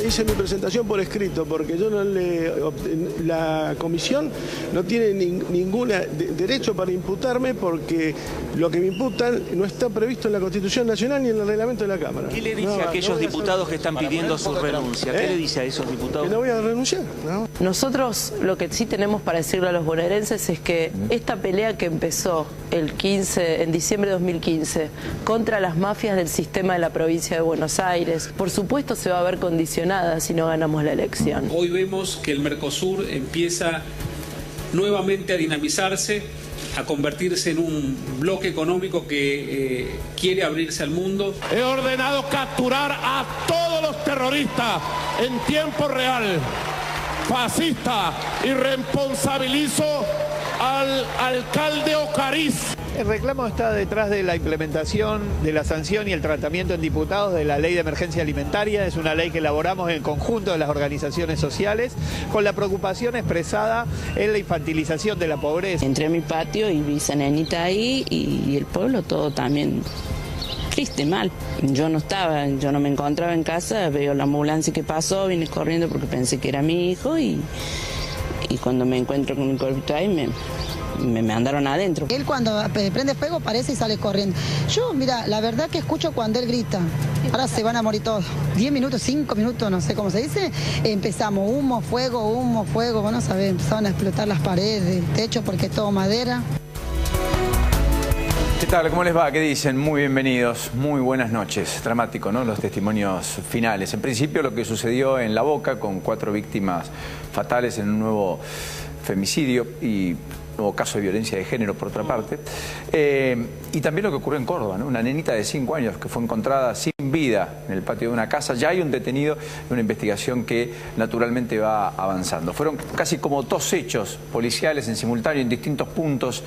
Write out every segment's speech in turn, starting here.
Hice mi presentación por escrito, porque yo no la comisión no tiene ningún derecho para imputarme, porque lo que me imputan no está previsto en la Constitución Nacional ni en el reglamento de la Cámara. ¿Qué le dice a aquellos diputados que están pidiendo su renuncia? ¿Qué le dice a esos diputados? Que no voy a renunciar. ¿No? Nosotros lo que sí tenemos para decirle a los bonaerenses es que esta pelea que empezó en diciembre de 2015 contra las mafias del sistema de la provincia de Buenos Aires, por supuesto se va a ver condicionada si no ganamos la elección. Hoy vemos que el Mercosur empieza nuevamente a dinamizarse, a convertirse en un bloque económico que quiere abrirse al mundo. He ordenado capturar a todos los terroristas en tiempo real, fascista, y responsabilizo al alcalde Ocariz. El reclamo está detrás de la implementación de la sanción y el tratamiento en diputados de la Ley de Emergencia Alimentaria. Es una ley que elaboramos en conjunto de las organizaciones sociales, con la preocupación expresada en la infantilización de la pobreza. Entré a mi patio y vi esa nenita ahí y el pueblo todo también triste, mal. Yo no me encontraba en casa, veo la ambulancia que pasó, vine corriendo porque pensé que era mi hijo y cuando me encuentro con mi cuerpito ahí me mandaron adentro. Él cuando prende fuego parece y sale corriendo. Yo, mira, la verdad que escucho cuando él grita. Ahora se van a morir todos. 10 minutos, 5 minutos, no sé cómo se dice. Empezamos humo, fuego, bueno, sabés, empezaron a explotar las paredes, el techo porque es todo madera. ¿Qué tal? ¿Cómo les va? ¿Qué dicen? Muy bienvenidos, muy buenas noches. Dramático, ¿no? Los testimonios finales. En principio lo que sucedió en La Boca con 4 víctimas fatales en un nuevo femicidio y nuevo caso de violencia de género por otra parte, y también lo que ocurrió en Córdoba, ¿no? Una nenita de 5 años que fue encontrada sin vida en el patio de una casa. Ya hay un detenido y una investigación que naturalmente va avanzando. Fueron casi como 2 hechos policiales en simultáneo en distintos puntos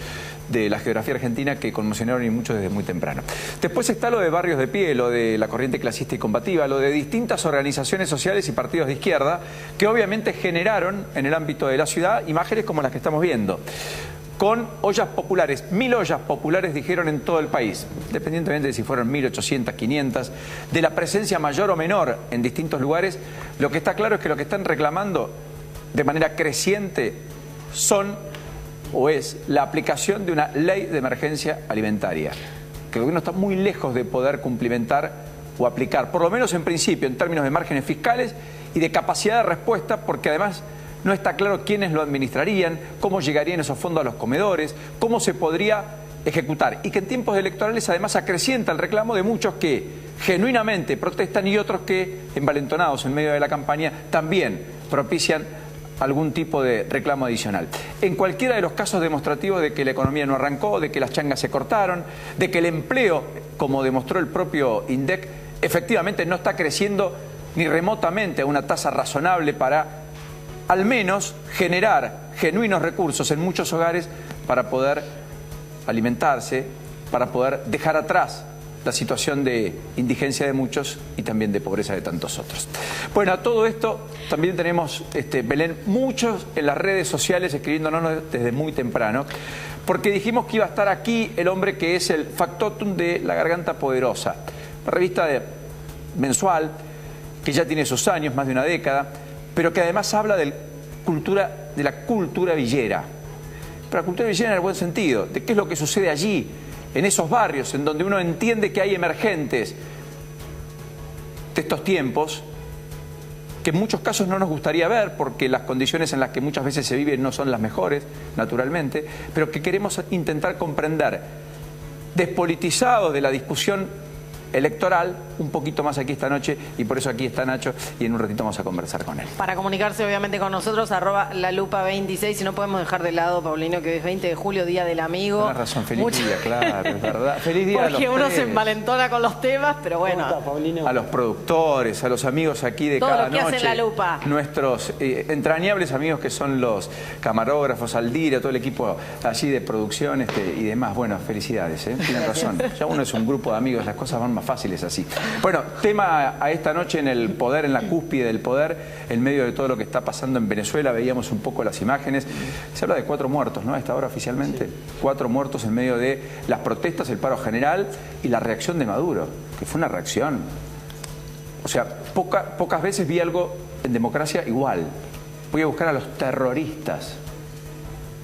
de la geografía argentina que conmocionaron y muchos desde muy temprano. Después está lo de Barrios de Pie, lo de la corriente clasista y combativa, lo de distintas organizaciones sociales y partidos de izquierda que obviamente generaron en el ámbito de la ciudad imágenes como las que estamos viendo, con ollas populares. 1000 ollas populares dijeron en todo el país, independientemente de si fueron 1800, 500, de la presencia mayor o menor en distintos lugares. Lo que está claro es que lo que están reclamando de manera creciente es la aplicación de una ley de emergencia alimentaria, que el gobierno está muy lejos de poder cumplimentar o aplicar, por lo menos en principio, en términos de márgenes fiscales y de capacidad de respuesta, porque además no está claro quiénes lo administrarían, cómo llegarían esos fondos a los comedores, cómo se podría ejecutar. Y que en tiempos electorales además acrecienta el reclamo de muchos que genuinamente protestan y otros que, envalentonados en medio de la campaña, también propician algún tipo de reclamo adicional. En cualquiera de los casos demostrativos de que la economía no arrancó, de que las changas se cortaron, de que el empleo, como demostró el propio INDEC, efectivamente no está creciendo ni remotamente a una tasa razonable para al menos generar genuinos recursos en muchos hogares para poder alimentarse, para poder dejar atrás la situación de indigencia de muchos y también de pobreza de tantos otros. Bueno, a todo esto también tenemos, Belén, muchos en las redes sociales escribiéndonos desde muy temprano, porque dijimos que iba a estar aquí el hombre que es el factotum de La Garganta Poderosa, una revista mensual que ya tiene sus años, más de una década, pero que además habla de la cultura villera. Pero la cultura villera en el buen sentido, de qué es lo que sucede allí, en esos barrios, en donde uno entiende que hay emergentes de estos tiempos, que en muchos casos no nos gustaría ver, porque las condiciones en las que muchas veces se vive no son las mejores, naturalmente, pero que queremos intentar comprender, despolitizados de la discusión electoral, un poquito más aquí esta noche, y por eso aquí está Nacho y en un ratito vamos a conversar con él. Para comunicarse obviamente con nosotros, @lalupa26, y no podemos dejar de lado, Paulino, que es 20 de julio, Día del Amigo. Tienes razón, feliz día, claro, es verdad. Feliz día a los Porque uno se tres. envalentona con los temas, pero bueno. A los productores, a los amigos aquí de todo cada lo que noche. hace La Lupa. Nuestros entrañables amigos que son los camarógrafos, Aldira, todo el equipo allí de producción y demás. Bueno, felicidades, tienen razón. Ya uno es un grupo de amigos, las cosas van más fáciles así. Bueno, tema a esta noche en el poder, en la cúspide del poder, en medio de todo lo que está pasando en Venezuela. Veíamos un poco las imágenes. Se habla de 4 muertos, ¿no? A esta hora oficialmente. 4 muertos en medio de las protestas, el paro general y la reacción de Maduro, que fue una reacción O sea, pocas veces vi algo en democracia igual. Voy a buscar a los terroristas.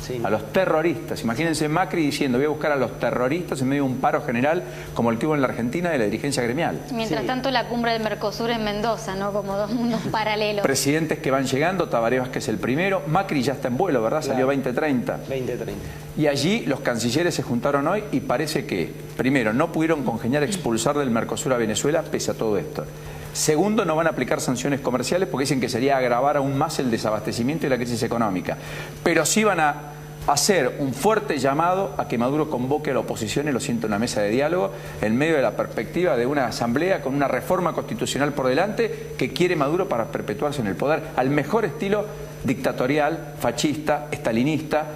Sí. A los terroristas. Imagínense Macri diciendo, voy a buscar a los terroristas en medio de un paro general como el que hubo en la Argentina de la dirigencia gremial. Mientras tanto, la cumbre del Mercosur en Mendoza, ¿no? Como dos mundos paralelos. Presidentes que van llegando, Tabaré Vázquez el primero. Macri ya está en vuelo, ¿verdad? Claro. Salió 2030. 2030. Y allí los cancilleres se juntaron hoy y parece que, primero, no pudieron congeniar expulsar del Mercosur a Venezuela pese a todo esto. Segundo, no van a aplicar sanciones comerciales porque dicen que sería agravar aún más el desabastecimiento y la crisis económica. Pero sí van a hacer un fuerte llamado a que Maduro convoque a la oposición y lo siente en una mesa de diálogo en medio de la perspectiva de una asamblea con una reforma constitucional por delante que quiere Maduro para perpetuarse en el poder al mejor estilo dictatorial, fascista, estalinista.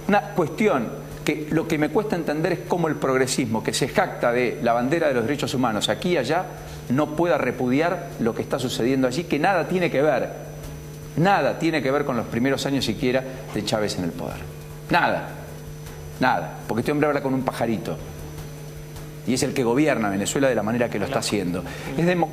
Una cuestión que lo que me cuesta entender es cómo el progresismo, que se jacta de la bandera de los derechos humanos aquí y allá, no pueda repudiar lo que está sucediendo allí, que nada tiene que ver con los primeros años siquiera de Chávez en el poder. Nada, porque este hombre habla con un pajarito y es el que gobierna Venezuela de la manera que lo está haciendo.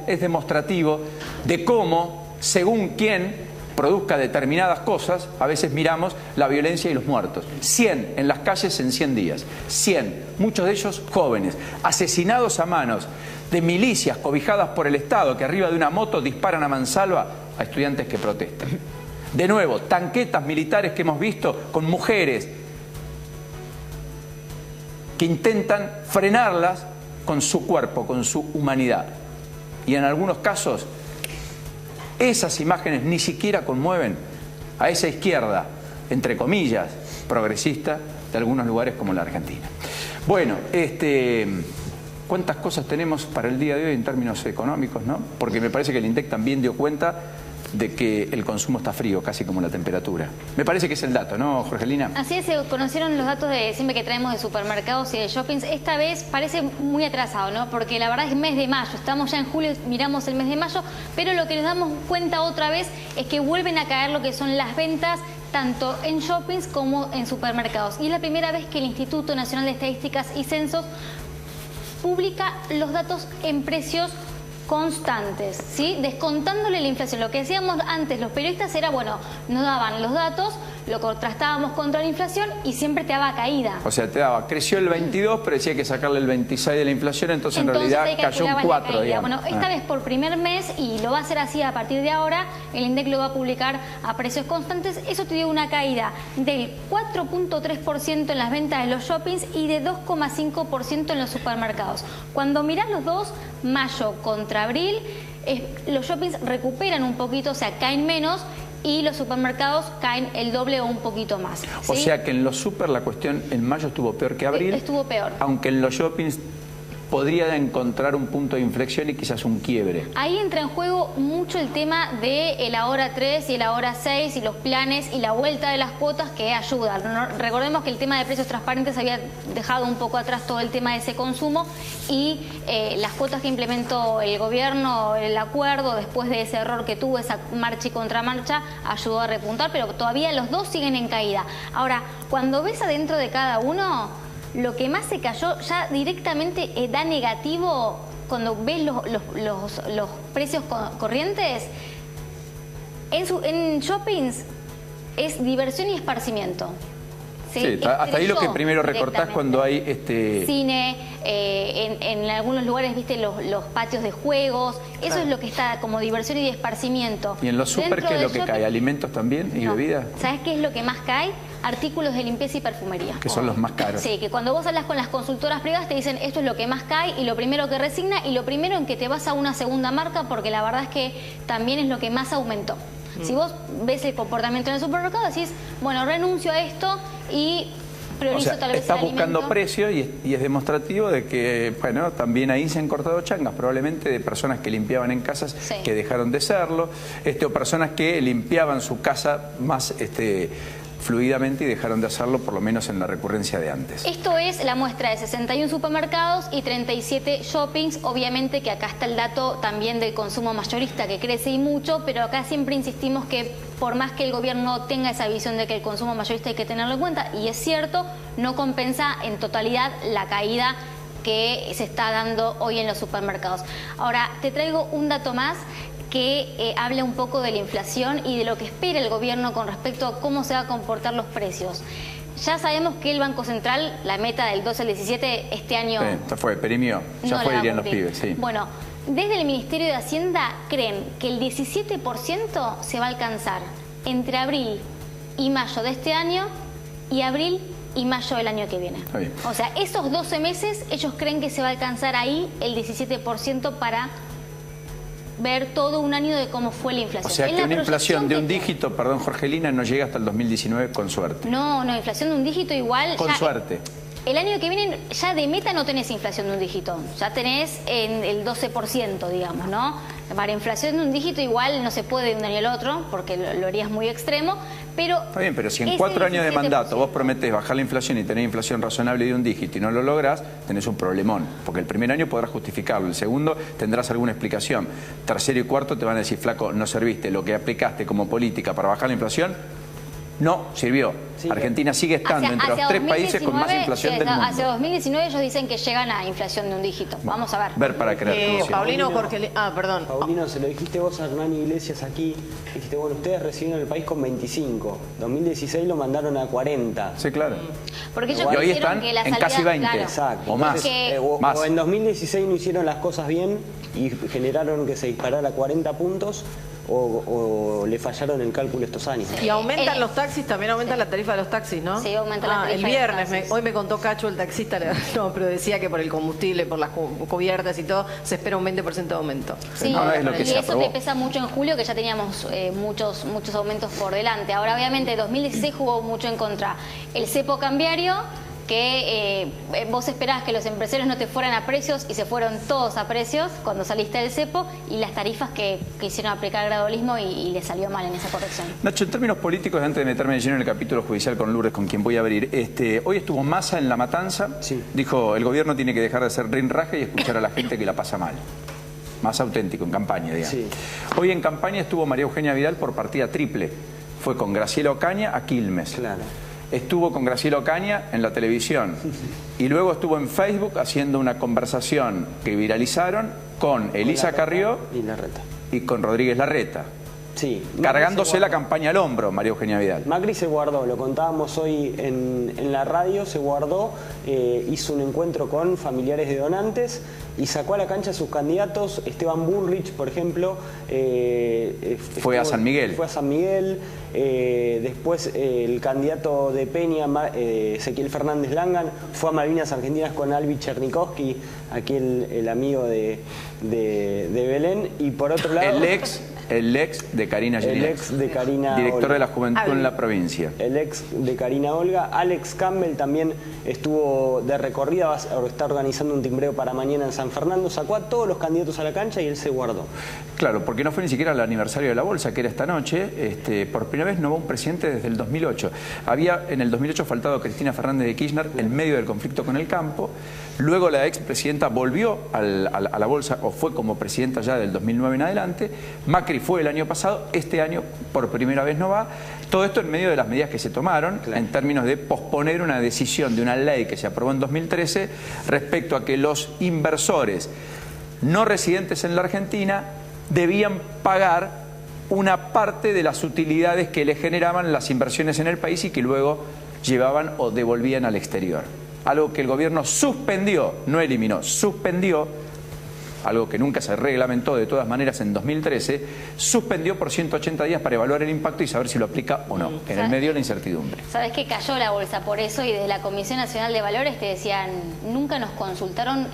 Es demostrativo de cómo, según quién produzca determinadas cosas, a veces miramos la violencia y los muertos. 100 en las calles en 100 días. 100, muchos de ellos jóvenes, asesinados a manos de milicias cobijadas por el Estado que arriba de una moto disparan a mansalva a estudiantes que protestan. De nuevo, tanquetas militares que hemos visto con mujeres que intentan frenarlas con su cuerpo, con su humanidad. Y en algunos casos esas imágenes ni siquiera conmueven a esa izquierda, entre comillas, progresista de algunos lugares como la Argentina. Bueno, ¿cuántas cosas tenemos para el día de hoy en términos económicos, no? Porque me parece que el INDEC también dio cuenta de que el consumo está frío, casi como la temperatura. Me parece que es el dato, ¿no, Jorgelina? Así es, se conocieron los datos de siempre que traemos de supermercados y de shoppings. Esta vez parece muy atrasado, ¿no? Porque la verdad es mes de mayo, estamos ya en julio, miramos el mes de mayo, pero lo que nos damos cuenta otra vez es que vuelven a caer lo que son las ventas tanto en shoppings como en supermercados. Y es la primera vez que el Instituto Nacional de Estadísticas y Censos publica los datos en precios constantes, ¿sí? Descontándole la inflación. Lo que decíamos antes los periodistas era, bueno, nos daban los datos, lo contrastábamos contra la inflación y siempre te daba caída. O sea, te daba, creció el 22, pero decía que sacarle el 26 de la inflación, entonces en realidad cayó un 4, digamos. Bueno, esta vez por primer mes, y lo va a hacer así a partir de ahora, el INDEC lo va a publicar a precios constantes. Eso te dio una caída del 4.3% en las ventas de los shoppings y de 2.5% en los supermercados. Cuando mirás los dos, mayo contra abril, los shoppings recuperan un poquito, o sea, caen menos, y los supermercados caen el doble o un poquito más, ¿sí? O sea que en los super la cuestión en mayo estuvo peor que abril. Estuvo peor. Aunque en los shoppings podría encontrar un punto de inflexión y quizás un quiebre. Ahí entra en juego mucho el tema de el ahora 3 y el ahora 6 y los planes y la vuelta de las cuotas que ayudan. Recordemos que el tema de precios transparentes había dejado un poco atrás todo el tema de ese consumo y las cuotas que implementó el gobierno, el acuerdo, después de ese error que tuvo, esa marcha y contramarcha, ayudó a repuntar, pero todavía los dos siguen en caída. Ahora, cuando ves adentro de cada uno, lo que más se cayó ya directamente da negativo cuando ves los precios corrientes. En shoppings es diversión y esparcimiento. Sí, hasta ahí lo que primero recortás cuando hay cine, en algunos lugares, viste, los patios de juegos, eso es lo que está como diversión y esparcimiento. ¿Y en los súper qué es lo que cae? ¿Alimentos también y bebidas? ¿Sabes qué es lo que más cae? Artículos de limpieza y perfumería. Que son los más caros. Sí, que cuando vos hablas con las consultoras privadas te dicen esto es lo que más cae y lo primero que resigna y lo primero en que te vas a una segunda marca, porque la verdad es que también es lo que más aumentó. Si vos ves el comportamiento en el supermercado, decís, bueno, renuncio a esto y priorizo tal vez está buscando precio y es demostrativo de que, bueno, también ahí se han cortado changas, probablemente de personas que limpiaban en casas que dejaron de serlo, o personas que limpiaban su casa más fluidamente y dejaron de hacerlo por lo menos en la recurrencia de antes. Esto es la muestra de 61 supermercados y 37 shoppings. Obviamente que acá está el dato también del consumo mayorista que crece y mucho, pero acá siempre insistimos que por más que el gobierno tenga esa visión de que el consumo mayorista hay que tenerlo en cuenta, y es cierto, no compensa en totalidad la caída que se está dando hoy en los supermercados. Ahora, te traigo un dato más que habla un poco de la inflación y de lo que espera el gobierno con respecto a cómo se van a comportar los precios. Ya sabemos que el Banco Central, la meta del 12 al 17 este año... Ya fue, perimió, ya fue, dirían los pibes, sí. Bueno, desde el Ministerio de Hacienda creen que el 17% se va a alcanzar entre abril y mayo de este año y abril y mayo del año que viene. O sea, esos 12 meses ellos creen que se va a alcanzar ahí el 17% para ver todo un año de cómo fue la inflación. O sea, que una inflación de un dígito, perdón, Jorgelina, no llega hasta el 2019 con suerte. No, inflación de un dígito igual... Con suerte. El año que viene ya de meta no tenés inflación de un dígito, ya tenés en el 12%, digamos, ¿no? Para inflación de un dígito igual no se puede de un año al otro, porque lo harías muy extremo, pero... Está bien, pero si en 4 años de mandato vos prometés bajar la inflación y tener inflación razonable de un dígito y no lo lográs, tenés un problemón, porque el primer año podrás justificarlo, el segundo tendrás alguna explicación, tercero y cuarto te van a decir, flaco, no serviste, lo que aplicaste como política para bajar la inflación no sirvió. Sí, Argentina sigue estando entre los 3 países con más inflación del mundo. Hacia 2019 ellos dicen que llegan a inflación de un dígito. Vamos a ver. Ver para creer. Paulino, Jorge... perdón. Paulino, se lo dijiste vos a Hernán Iglesias aquí. Dijiste, bueno, ustedes recibieron el país con 25. 2016 lo mandaron a 40. Sí, claro. Porque ellos y hoy están que la salida, en casi 20. Claro. Exacto. O más. O en 2016 no hicieron las cosas bien y generaron que se disparara 40 puntos. O le fallaron el cálculo estos años. Y aumentan los taxis, también aumenta la tarifa de los taxis, ¿no? Sí, aumenta la tarifa. El viernes, hoy me contó Cacho, el taxista, no, pero decía que por el combustible, por las cubiertas y todo, se espera un 20% de aumento. Sí, no, es lo que y eso te pesa mucho en julio, que ya teníamos muchos aumentos por delante. Ahora, obviamente, 2016 jugó mucho en contra el cepo cambiario, que vos esperabas que los empresarios no te fueran a precios y se fueron todos a precios cuando saliste del cepo, y las tarifas que hicieron aplicar gradualismo y le salió mal en esa corrección. Nacho, en términos políticos, antes de meterme de lleno en el capítulo judicial con Lourdes, con quien voy a abrir, hoy estuvo Massa en La Matanza, dijo, el gobierno tiene que dejar de hacer rinraje y escuchar a la gente que la pasa mal. Más auténtico, en campaña, digamos. Hoy en campaña estuvo María Eugenia Vidal por partida triple, fue con Graciela Ocaña a Quilmes. Claro. Estuvo con Graciela Ocaña en la televisión y luego estuvo en Facebook haciendo una conversación que viralizaron con Elisa Carrió y con Rodríguez Larreta. Sí. Cargándose la campaña al hombro, María Eugenia Vidal. Macri se guardó, lo contábamos hoy en la radio, se guardó, hizo un encuentro con familiares de donantes y sacó a la cancha a sus candidatos. Esteban Bullrich, por ejemplo, fue a San Miguel. Fue a San Miguel. Después el candidato de Peña, Ezequiel Fernández Langan, fue a Malvinas Argentinas con Albi Chernikowski, aquí el amigo de Belén. Y por otro lado... El ex de Karina Gillian. El ex de Karina Director Olga. de la Juventud en la provincia. El ex de Karina Olga. Alex Campbell también estuvo de recorrida, está organizando un timbreo para mañana en San Fernando. Sacó a todos los candidatos a la cancha y él se guardó. Claro, porque no fue ni siquiera el aniversario de la Bolsa, que era esta noche. Por primera vez no va un presidente desde el 2008. Había en el 2008 faltado Cristina Fernández de Kirchner en medio del conflicto con el campo. Luego la expresidenta volvió a la Bolsa, o fue como presidenta ya del 2009 en adelante. Macri fue el año pasado, este año por primera vez no va. Todo esto en medio de las medidas que se tomaron en términos de posponer una decisión de una ley que se aprobó en 2013 respecto a que los inversores no residentes en la Argentina debían pagar una parte de las utilidades que le generaban las inversiones en el país y que luego llevaban o devolvían al exterior. Algo que el gobierno suspendió, no eliminó, suspendió, algo que nunca se reglamentó de todas maneras en 2013, suspendió por 180 días para evaluar el impacto y saber si lo aplica o no. En el medio de la incertidumbre. ¿Sabes que cayó la bolsa por eso? Y desde la Comisión Nacional de Valores te decían, nunca nos consultaron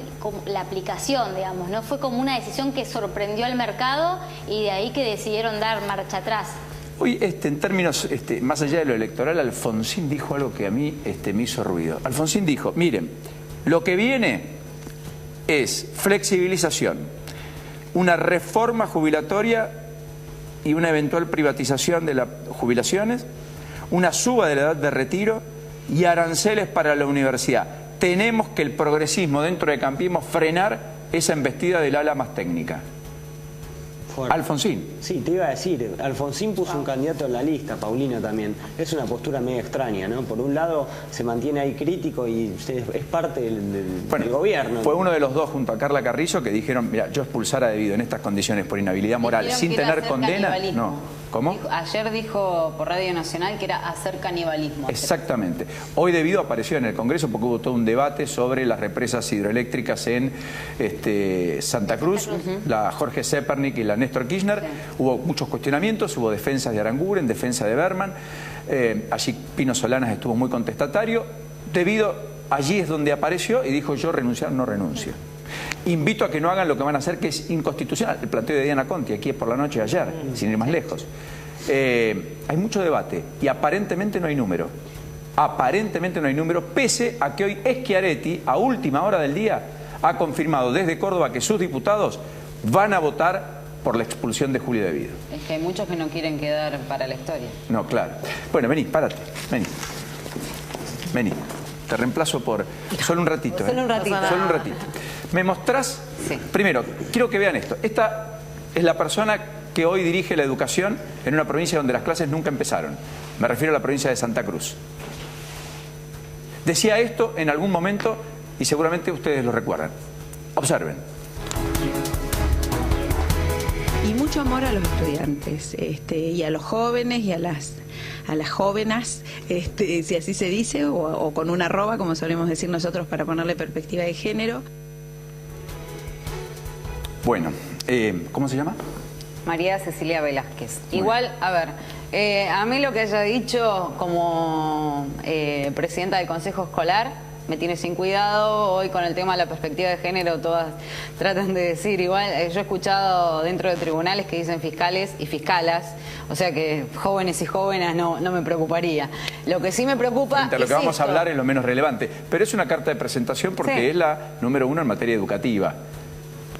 la aplicación, digamos, ¿no? Fue como una decisión que sorprendió al mercado y de ahí que decidieron dar marcha atrás. Hoy, en términos, más allá de lo electoral, Alfonsín dijo algo que a mí me hizo ruido. Alfonsín dijo, miren, lo que viene es flexibilización, una reforma jubilatoria y una eventual privatización de las jubilaciones, una suba de la edad de retiro y aranceles para la universidad. Tenemos que el progresismo dentro del campismo frenar esa embestida del ala más técnica. Alfonsín. Sí, te iba a decir, Alfonsín puso un candidato en la lista, Paulino también. Es una postura medio extraña, ¿no? Por un lado se mantiene ahí crítico y es parte del gobierno. Fue uno de los dos junto a Carla Carrizo que dijeron, mira, yo expulsar a Debido en estas condiciones por inhabilidad moral sin tener condena. No. ¿Cómo? Ayer dijo por Radio Nacional que era hacer canibalismo. Exactamente. Hoy Debido apareció en el Congreso porque hubo todo un debate sobre las represas hidroeléctricas en Santa Cruz, la Jorge Zepernik y la Néstor Kirchner. Sí. Hubo muchos cuestionamientos, hubo defensas de Aranguren, defensa de Berman. Allí Pino Solanas estuvo muy contestatario. Debido allí es donde apareció y dijo, yo renunciar no renuncio. Invito a que no hagan lo que van a hacer, que es inconstitucional. El planteo de Diana Conti, aquí es por la noche de ayer, sin ir más lejos. Hay mucho debate y aparentemente no hay número. Aparentemente no hay número, pese a que hoy Schiaretti, a última hora del día, ha confirmado desde Córdoba que sus diputados van a votar por la expulsión de Julio Debido. Es que hay muchos que no quieren quedar para la historia. No, claro. Bueno, vení, párate, vení. Vení. Te reemplazo por... Solo un ratito. Solo un ratito. Solo un ratito. ¿Me mostrás? Sí. Primero, quiero que vean esto. Esta es la persona que hoy dirige la educación en una provincia donde las clases nunca empezaron. Me refiero a la provincia de Santa Cruz. Decía esto en algún momento y seguramente ustedes lo recuerdan. Observen. Y mucho amor a los estudiantes y a los jóvenes y a las jóvenes, si así se dice, o con una arroba, como solemos decir nosotros para ponerle perspectiva de género. Bueno, ¿cómo se llama? María Cecilia Velázquez. Bueno. Igual, a ver, a mí lo que haya dicho como presidenta del Consejo Escolar me tiene sin cuidado. Hoy con el tema de la perspectiva de género todas tratan de decir igual. Yo he escuchado dentro de tribunales que dicen fiscales y fiscalas, o sea que jóvenes y jóvenes no me preocuparía. Lo que sí me preocupa es lo que vamos a hablar es lo menos relevante, pero es una carta de presentación porque es la número 1 en materia educativa,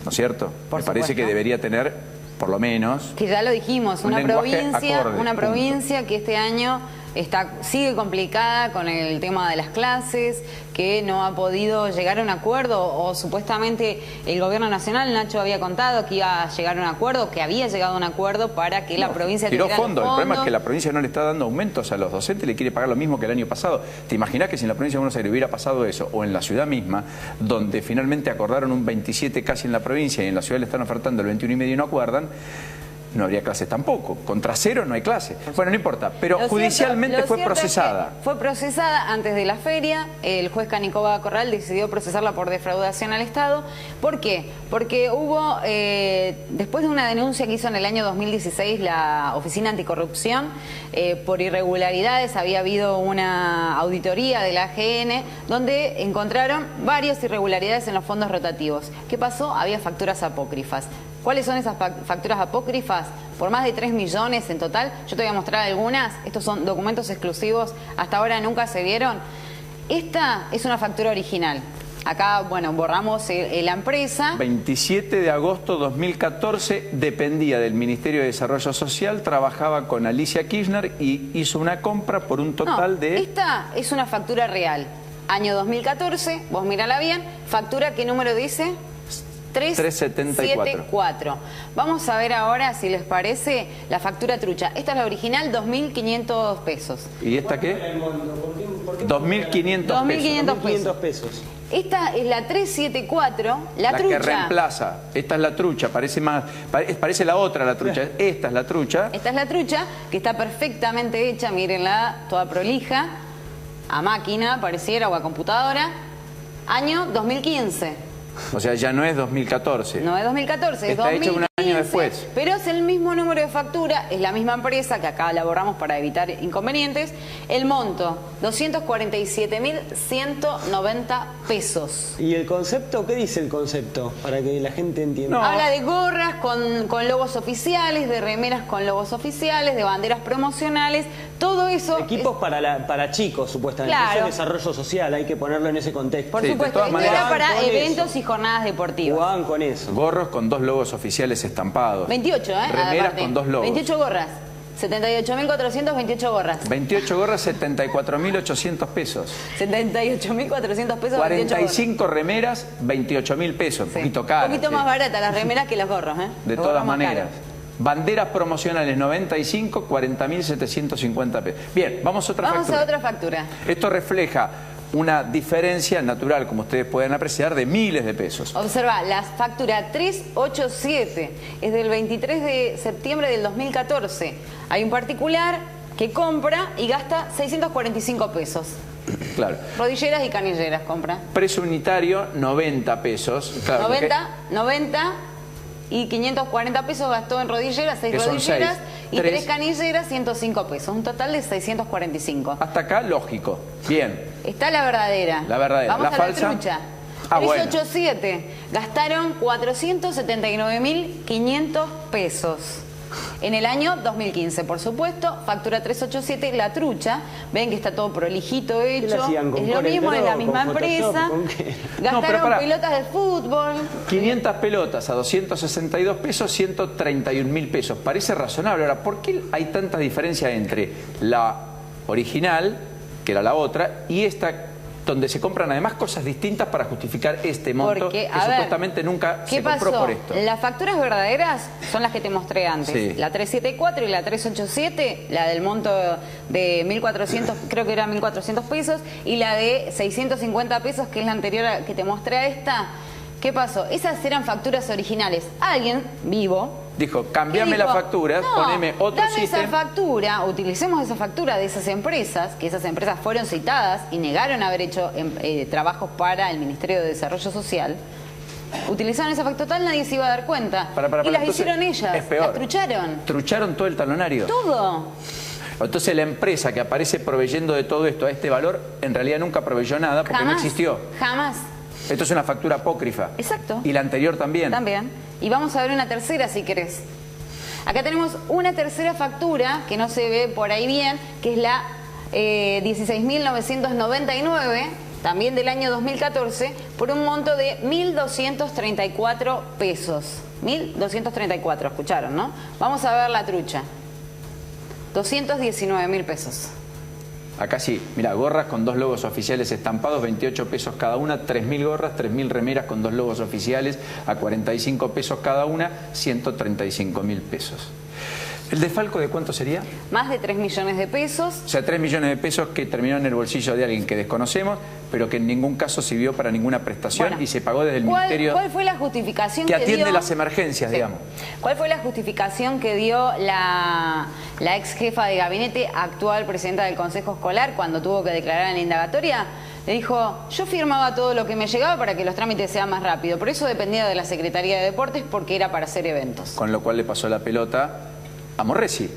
¿no es cierto? Me parece que debería tener, por lo menos... Que ya lo dijimos, una provincia que este año sigue complicada con el tema de las clases, que no ha podido llegar a un acuerdo, o supuestamente el gobierno nacional, Nacho había contado que iba a llegar a un acuerdo, que había llegado a un acuerdo para que la provincia tiró tuviera fondo. El problema es que la provincia no le está dando aumentos a los docentes, le quiere pagar lo mismo que el año pasado. ¿Te imaginas que si en la provincia de Buenos Aires hubiera pasado eso, o en la ciudad misma, donde finalmente acordaron un 27 casi en la provincia y en la ciudad le están ofertando el 21,5 y no acuerdan? No habría clases tampoco. Contra cero no hay clase. Bueno, no importa, pero judicialmente fue procesada. Fue procesada antes de la feria. El juez Canicova Corral decidió procesarla por defraudación al Estado. ¿Por qué? Porque hubo, después de una denuncia que hizo en el año 2016 la Oficina Anticorrupción, por irregularidades, había habido una auditoría de la AGN donde encontraron varias irregularidades en los fondos rotativos. ¿Qué pasó? Había facturas apócrifas. ¿Cuáles son esas facturas apócrifas? Por más de 3 millones en total. Yo te voy a mostrar algunas. Estos son documentos exclusivos. Hasta ahora nunca se vieron. Esta es una factura original. Acá, bueno, borramos la empresa. 27 de agosto de 2014, dependía del Ministerio de Desarrollo Social, trabajaba con Alicia Kirchner y hizo una compra por un total de... Esta es una factura real. Año 2014, vos mírala bien. Factura, ¿qué número dice? 374. Vamos a ver ahora, si les parece, la factura trucha. Esta es la original, 2.500 pesos. ¿Y esta qué? 2.500 pesos. Esta es la 374, la trucha. La que reemplaza. Esta es la trucha, parece la otra, la trucha. Esta es la trucha. Esta es la trucha, que está perfectamente hecha, mírenla, toda prolija, a máquina, pareciera, o a computadora. Año 2015. O sea, ya no es 2014. No es 2014, es 2015. Está hecha un año después. Pero es el mismo número de factura, es la misma empresa, que acá elaboramos para evitar inconvenientes. El monto, 247.190 pesos. ¿Y el concepto? ¿Qué dice el concepto? Para que la gente entienda. No. Habla de gorras con logos oficiales, de remeras con logos oficiales, de banderas promocionales, todo eso. Equipos para chicos, supuestamente. Claro. Eso es desarrollo social, hay que ponerlo en ese contexto. Por supuesto, esto era para eventos y jornadas deportivas. Jugaban con eso. Gorros con 2 logos oficiales estampados. 28, Remeras con 2 logos. 28 gorras. 78.428 gorras. 28 gorras, 74.800 pesos. 78.400 pesos. 45 remeras, 28.000 pesos. Un poquito caro. Un poquito más barata las remeras que los gorros, ¿eh? De todas maneras. Banderas promocionales 95, 40.750 pesos. Bien, vamos a otra factura. Vamos a otra factura. Esto refleja una diferencia natural, como ustedes pueden apreciar, de miles de pesos. Observa, la factura 387 es del 23 de septiembre del 2014. Hay un particular que compra y gasta 645 pesos. Claro. Rodilleras y canilleras compra. Precio unitario, 90 pesos. Claro, 90 y 540 pesos gastó en rodilleras, 6 rodilleras y 3 canilleras, 105 pesos. Un total de 645. Hasta acá, lógico. Bien. Está la verdadera. La verdadera. Vamos la a falsa. La trucha. Ah, 387. Bueno. Gastaron 479.500 pesos. En el año 2015, por supuesto, factura 387, la trucha. Ven que está todo prolijito hecho. Es lo mismo, es la misma empresa. Gastaron pelotas de fútbol. 500 pelotas a 262 pesos, 131.000 pesos. Parece razonable. Ahora, ¿por qué hay tanta diferencia entre la original, que era la otra, y esta, donde se compran además cosas distintas para justificar este monto que supuestamente nunca se compró por esto? Las facturas verdaderas son las que te mostré antes. Sí. La 374 y la 387, la del monto de 1.400, creo que era 1.400 pesos, y la de 650 pesos, que es la anterior que te mostré a esta. ¿Qué pasó? Esas eran facturas originales. Alguien vivo dijo, cambiame la factura, poneme otro sistema. Esa factura, utilicemos esa factura de esas empresas, que esas empresas fueron citadas y negaron haber hecho trabajos para el Ministerio de Desarrollo Social. Utilizaron esa factura, total nadie se iba a dar cuenta. Y las hicieron ellas, es peor. Las trucharon. Trucharon todo el talonario. Todo. Entonces la empresa que aparece proveyendo de todo esto a este valor, en realidad nunca proveyó nada porque no existió. Jamás. Esto es una factura apócrifa. Exacto. Y la anterior también. También. Y vamos a ver una tercera si querés. Acá tenemos una tercera factura que no se ve por ahí bien, que es la 16.999, también del año 2014, por un monto de 1.234 pesos. 1.234, escucharon, ¿no? Vamos a ver la trucha. 219.000 pesos. Acá sí, mira, gorras con 2 logos oficiales estampados, 28 pesos cada una, 3.000 gorras, 3.000 remeras con 2 logos oficiales a 45 pesos cada una, 135.000 pesos. ¿El desfalco de cuánto sería? Más de 3 millones de pesos. O sea, 3 millones de pesos que terminaron en el bolsillo de alguien que desconocemos, pero que en ningún caso sirvió para ninguna prestación y se pagó desde el Ministerio... ¿Cuál fue la justificación que atiende las emergencias, digamos? ¿Cuál fue la justificación que dio la ex jefa de gabinete, actual presidenta del Consejo Escolar, cuando tuvo que declarar en la indagatoria? Le dijo, yo firmaba todo lo que me llegaba para que los trámites sean más rápidos. Por eso dependía de la Secretaría de Deportes, porque era para hacer eventos. Con lo cual le pasó la pelota a Morresi.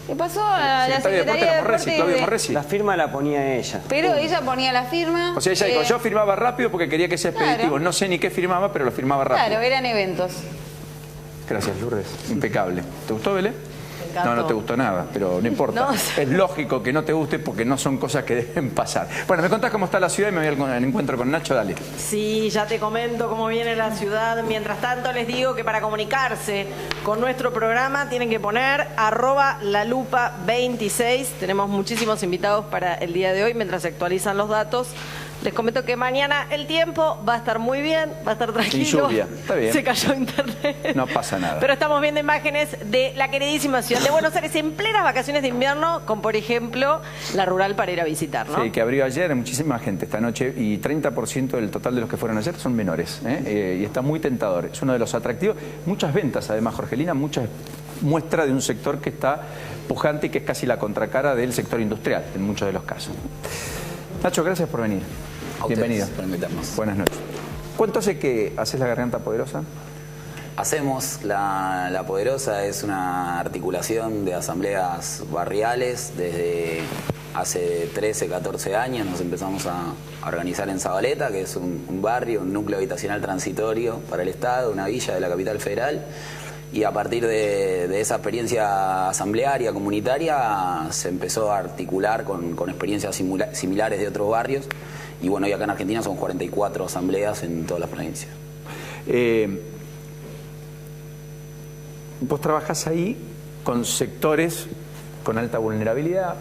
¿Qué pasó a la Secretaría de Deportes? Claudio Morresi. La firma la ponía ella. Pero ella ponía la firma. O sea, ella dijo, yo firmaba rápido porque quería que sea expeditivo. Claro. No sé ni qué firmaba, pero lo firmaba rápido. Claro, eran eventos. Gracias, Lourdes. Impecable. ¿Te gustó, Belén? No, no te gustó nada, pero no importa. No. Es lógico que no te guste porque no son cosas que deben pasar. Bueno, me contás cómo está la ciudad y me voy al encuentro con Nacho, dale. Sí, ya te comento cómo viene la ciudad. Mientras tanto les digo que para comunicarse con nuestro programa tienen que poner @lalupa26. Tenemos muchísimos invitados para el día de hoy mientras se actualizan los datos. Les comento que mañana el tiempo va a estar muy bien, va a estar tranquilo. Sin lluvia, está bien. Se cayó internet. No pasa nada. Pero estamos viendo imágenes de la queridísima ciudad de Buenos Aires en plenas vacaciones de invierno, con por ejemplo la rural para ir a visitar, ¿no? Sí, que abrió ayer muchísima gente esta noche y 30% del total de los que fueron ayer son menores. Y está muy tentador. Es uno de los atractivos. Muchas ventas, además, Jorgelina, muchas muestra de un sector que está pujante y que es casi la contracara del sector industrial en muchos de los casos. Nacho, gracias por venir. Bienvenido. Por invitarnos. Buenas noches. ¿Cuánto hace que haces la Garganta Poderosa? Hacemos la Poderosa, es una articulación de asambleas barriales desde hace 13, 14 años. Nos empezamos a organizar en Zabaleta, que es un barrio, un núcleo habitacional transitorio para el Estado, una villa de la capital federal. Y a partir de esa experiencia asamblearia, comunitaria, se empezó a articular con experiencias similares de otros barrios. Y bueno, hoy acá en Argentina son 44 asambleas en todas las provincias. Vos trabajás ahí con sectores con alta vulnerabilidad,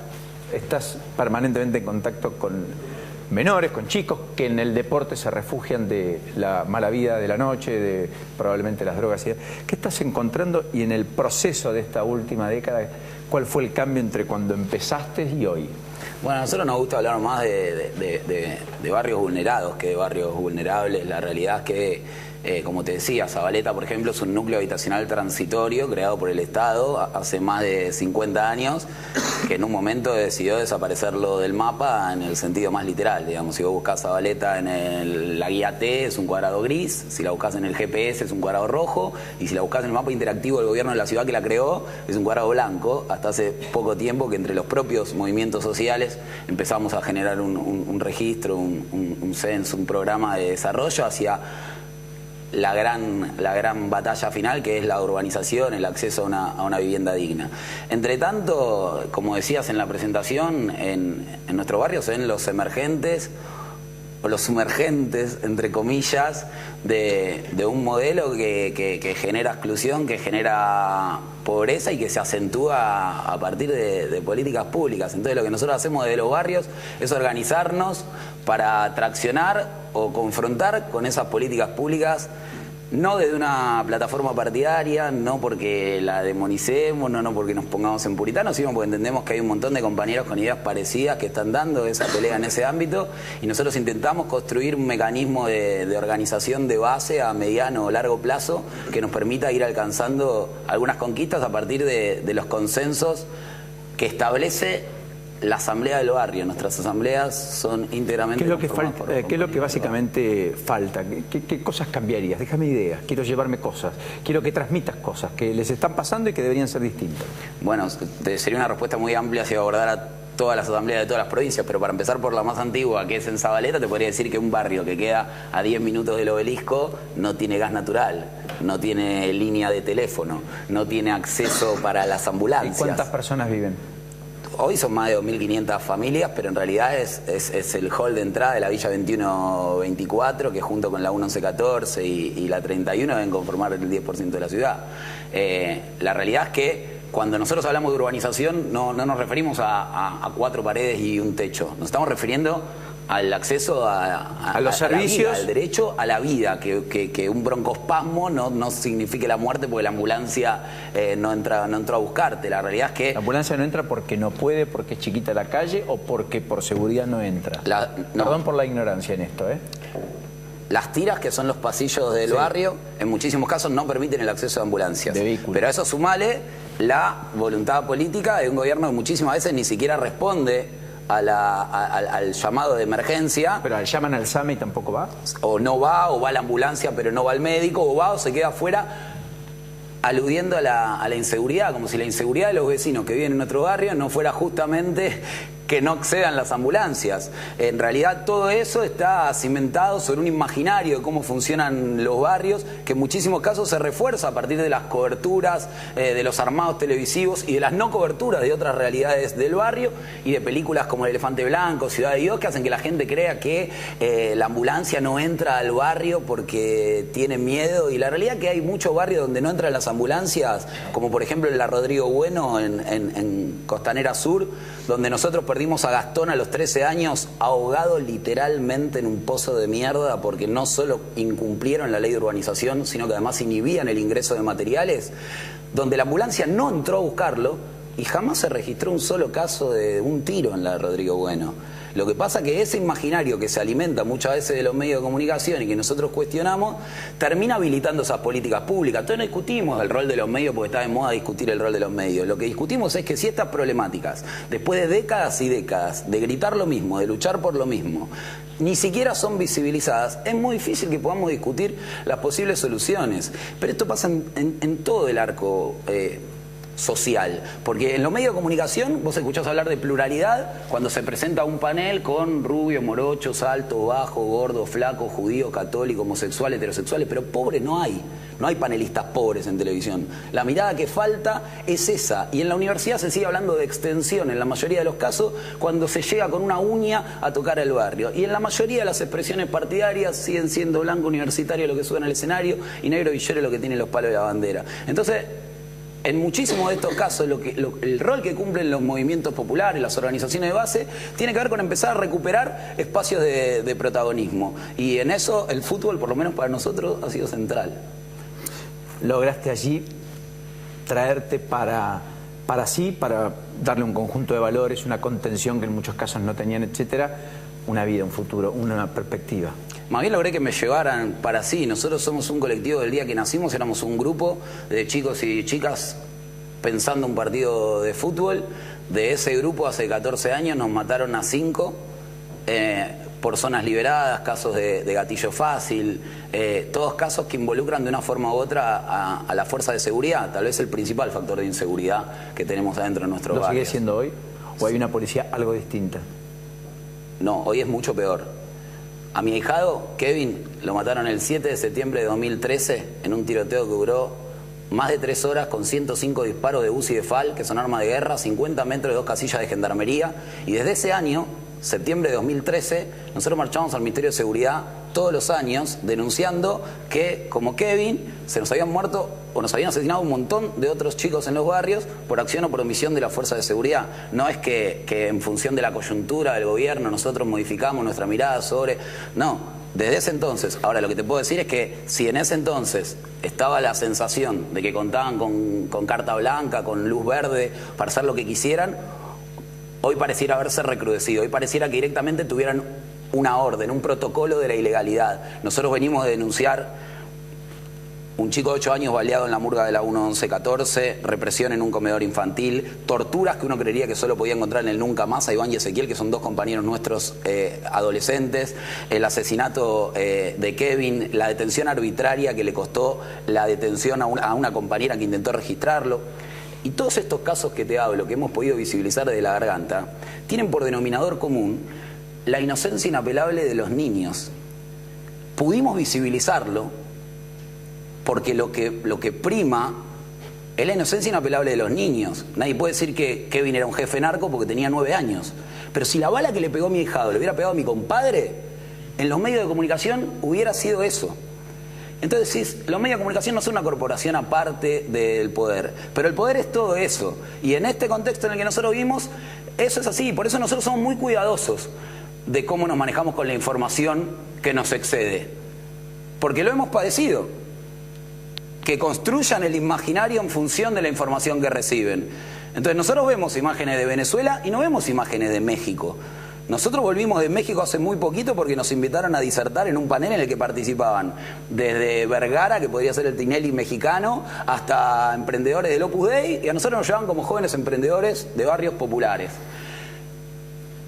estás permanentemente en contacto con menores, con chicos que en el deporte se refugian de la mala vida de la noche, de probablemente las drogas. ¿Qué estás encontrando y en el proceso de esta última década, cuál fue el cambio entre cuando empezaste y hoy? Bueno, a nosotros nos gusta hablar más de barrios vulnerados que de barrios vulnerables. La realidad es que, como te decía, Zabaleta, por ejemplo, es un núcleo habitacional transitorio creado por el Estado hace más de 50 años, que en un momento decidió desaparecerlo del mapa en el sentido más literal. Digamos, si vos buscás Zabaleta en la guía T es un cuadrado gris, si la buscás en el GPS es un cuadrado rojo, y si la buscás en el mapa interactivo del gobierno de la ciudad que la creó es un cuadrado blanco, hasta hace poco tiempo que entre los propios movimientos sociales empezamos a generar un registro, un censo, un programa de desarrollo hacia la gran batalla final, que es la urbanización, el acceso a una vivienda digna. Entre tanto, como decías en la presentación, en nuestros barrios se ven los emergentes o los sumergentes, entre comillas, de un modelo que genera exclusión, que genera pobreza y que se acentúa a partir de políticas públicas. Entonces lo que nosotros hacemos desde los barrios es organizarnos para traccionar o confrontar con esas políticas públicas, no desde una plataforma partidaria, no porque la demonicemos, no porque nos pongamos en puritanos, sino porque entendemos que hay un montón de compañeros con ideas parecidas que están dando esa pelea en ese ámbito, y nosotros intentamos construir un mecanismo de organización de base a mediano o largo plazo que nos permita ir alcanzando algunas conquistas a partir de los consensos que establece la asamblea del barrio. Nuestras asambleas son íntegramente... ¿Qué es lo que básicamente falta? ¿Qué cosas cambiarías? Déjame ideas, quiero llevarme cosas, quiero que transmitas cosas que les están pasando y que deberían ser distintas. Bueno, sería una respuesta muy amplia si abordar a todas las asambleas de todas las provincias, pero para empezar por la más antigua, que es en Zabaleta, te podría decir que un barrio que queda a 10 minutos del Obelisco no tiene gas natural, no tiene línea de teléfono, no tiene acceso para las ambulancias. ¿Y cuántas personas viven? Hoy son más de 2.500 familias, pero en realidad es el hall de entrada de la Villa 2124, que junto con la 1114 y la 31 deben conformar el 10% de la ciudad. La realidad es que cuando nosotros hablamos de urbanización no nos referimos a 4 paredes y un techo, nos estamos refiriendo al acceso a los servicios, al derecho a la vida, que un broncoespasmo no signifique la muerte porque la ambulancia no entró a buscarte. La realidad es que... ¿La ambulancia no entra porque no puede, porque es chiquita la calle o porque por seguridad no entra? Perdón por la ignorancia en esto, Las tiras, que son los pasillos del barrio, en muchísimos casos no permiten el acceso a ambulancias. De vehículos. Pero a eso sumale la voluntad política de un gobierno que muchísimas veces ni siquiera responde al llamado de emergencia. ¿Pero llaman al SAME y tampoco va? O no va, o va a la ambulancia pero no va al médico, o va o se queda afuera, aludiendo a la inseguridad, como si la inseguridad de los vecinos que viven en nuestro barrio no fuera justamente que no accedan las ambulancias. En realidad todo eso está cimentado sobre un imaginario de cómo funcionan los barrios, que en muchísimos casos se refuerza a partir de las coberturas, de los armados televisivos y de las no coberturas de otras realidades del barrio y de películas como El Elefante Blanco, Ciudad de Dios, que hacen que la gente crea que la ambulancia no entra al barrio porque tiene miedo. Y la realidad es que hay muchos barrios donde no entran las ambulancias, como por ejemplo en la Rodrigo Bueno, en Costanera Sur, donde nosotros perdimos a Gastón a los 13 años ahogado literalmente en un pozo de mierda porque no solo incumplieron la ley de urbanización, sino que además inhibían el ingreso de materiales, donde la ambulancia no entró a buscarlo y jamás se registró un solo caso de un tiro en la Rodrigo Bueno. Lo que pasa es que ese imaginario que se alimenta muchas veces de los medios de comunicación y que nosotros cuestionamos, termina habilitando esas políticas públicas. Entonces no discutimos el rol de los medios porque está de moda discutir el rol de los medios. Lo que discutimos es que si estas problemáticas, después de décadas y décadas de gritar lo mismo, de luchar por lo mismo, ni siquiera son visibilizadas, es muy difícil que podamos discutir las posibles soluciones. Pero esto pasa en todo el arco social, porque en los medios de comunicación vos escuchás hablar de pluralidad cuando se presenta un panel con rubios, morochos, altos, bajos, gordos, flacos, judíos, católicos, homosexuales, heterosexuales, pero pobres no hay panelistas pobres en televisión. La mirada que falta es esa, y en la universidad se sigue hablando de extensión en la mayoría de los casos cuando se llega con una uña a tocar el barrio, y en la mayoría de las expresiones partidarias siguen siendo blanco universitario lo que suben al escenario y negro villero lo que tiene los palos de la bandera. Entonces en muchísimos de estos casos el rol que cumplen los movimientos populares, las organizaciones de base, tiene que ver con empezar a recuperar espacios de protagonismo. Y en eso el fútbol, por lo menos para nosotros, ha sido central. Lograste allí traerte para darle un conjunto de valores, una contención que en muchos casos no tenían, etcétera, una vida, un futuro, una perspectiva. Más bien logré que me llevaran para sí. Nosotros somos un colectivo del día que nacimos, éramos un grupo de chicos y chicas pensando un partido de fútbol. De ese grupo hace 14 años nos mataron a 5 por zonas liberadas, casos de gatillo fácil, todos casos que involucran de una forma u otra a la fuerza de seguridad, tal vez el principal factor de inseguridad que tenemos adentro de nuestro barrio. ¿Lo sigue siendo hoy? ¿O hay una policía algo distinta? No, hoy es mucho peor. A mi ahijado, Kevin, lo mataron el 7 de septiembre de 2013 en un tiroteo que duró más de 3 horas con 105 disparos de UCI y de FAL, que son armas de guerra, 50 metros de 2 casillas de gendarmería. Y desde ese año, septiembre de 2013, nosotros marchamos al Ministerio de Seguridad todos los años denunciando que, como Kevin, se nos habían muerto o nos habían asesinado un montón de otros chicos en los barrios por acción o por omisión de la fuerza de seguridad. No es que en función de la coyuntura del gobierno nosotros modificamos nuestra mirada sobre... No, desde ese entonces. Ahora, lo que te puedo decir es que si en ese entonces estaba la sensación de que contaban con carta blanca, con luz verde para hacer lo que quisieran, hoy pareciera haberse recrudecido. Hoy pareciera que directamente tuvieran una orden, un protocolo de la ilegalidad. Nosotros venimos de denunciar un chico de 8 años baleado en la murga de la 1114, represión en un comedor infantil, torturas que uno creería que solo podía encontrar en el Nunca Más, a Iván y Ezequiel, que son 2 compañeros nuestros adolescentes, el asesinato de Kevin, la detención arbitraria que le costó la detención a una compañera que intentó registrarlo. Y todos estos casos que te hablo, que hemos podido visibilizar desde La Garganta, tienen por denominador común la inocencia inapelable de los niños. Pudimos visibilizarlo porque lo que prima es la inocencia inapelable de los niños. Nadie puede decir que Kevin era un jefe narco porque tenía 9 años. Pero si la bala que le pegó a mi ahijado le hubiera pegado a mi compadre, en los medios de comunicación hubiera sido eso. Entonces, los medios de comunicación no son una corporación aparte del poder, pero el poder es todo eso. Y en este contexto en el que nosotros vivimos, eso es así. Por eso nosotros somos muy cuidadosos de cómo nos manejamos con la información que nos excede. Porque lo hemos padecido. Que construyan el imaginario en función de la información que reciben. Entonces nosotros vemos imágenes de Venezuela y no vemos imágenes de México. Nosotros volvimos de México hace muy poquito porque nos invitaron a disertar en un panel en el que participaban desde Vergara, que podría ser el Tinelli mexicano, hasta emprendedores del Opus Dei, y a nosotros nos llevan como jóvenes emprendedores de barrios populares.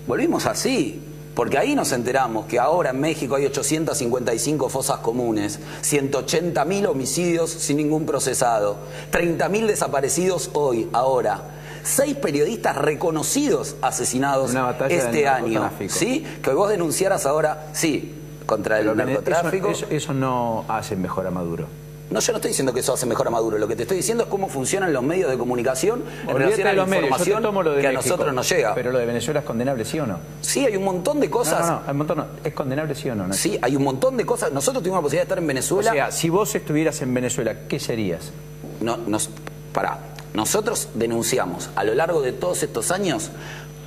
Volvimos así, porque ahí nos enteramos que ahora en México hay 855 fosas comunes, 180.000 homicidios sin ningún procesado, 30.000 desaparecidos hoy, ahora. 6 periodistas reconocidos asesinados este año, ¿sí? Que vos denunciaras ahora, sí, contra el narcotráfico. Eso no hace mejor a Maduro. No, yo no estoy diciendo que eso hace mejor a Maduro. Lo que te estoy diciendo es cómo funcionan los medios de comunicación en relación a la información que a nosotros nos llega. Pero lo de Venezuela es condenable, ¿sí o no? Sí, hay un montón de cosas. No, hay un montón, ¿es condenable, sí o no? Sí, hay un montón de cosas. Nosotros tuvimos la posibilidad de estar en Venezuela. O sea, si vos estuvieras en Venezuela, ¿qué serías? Nosotros denunciamos a lo largo de todos estos años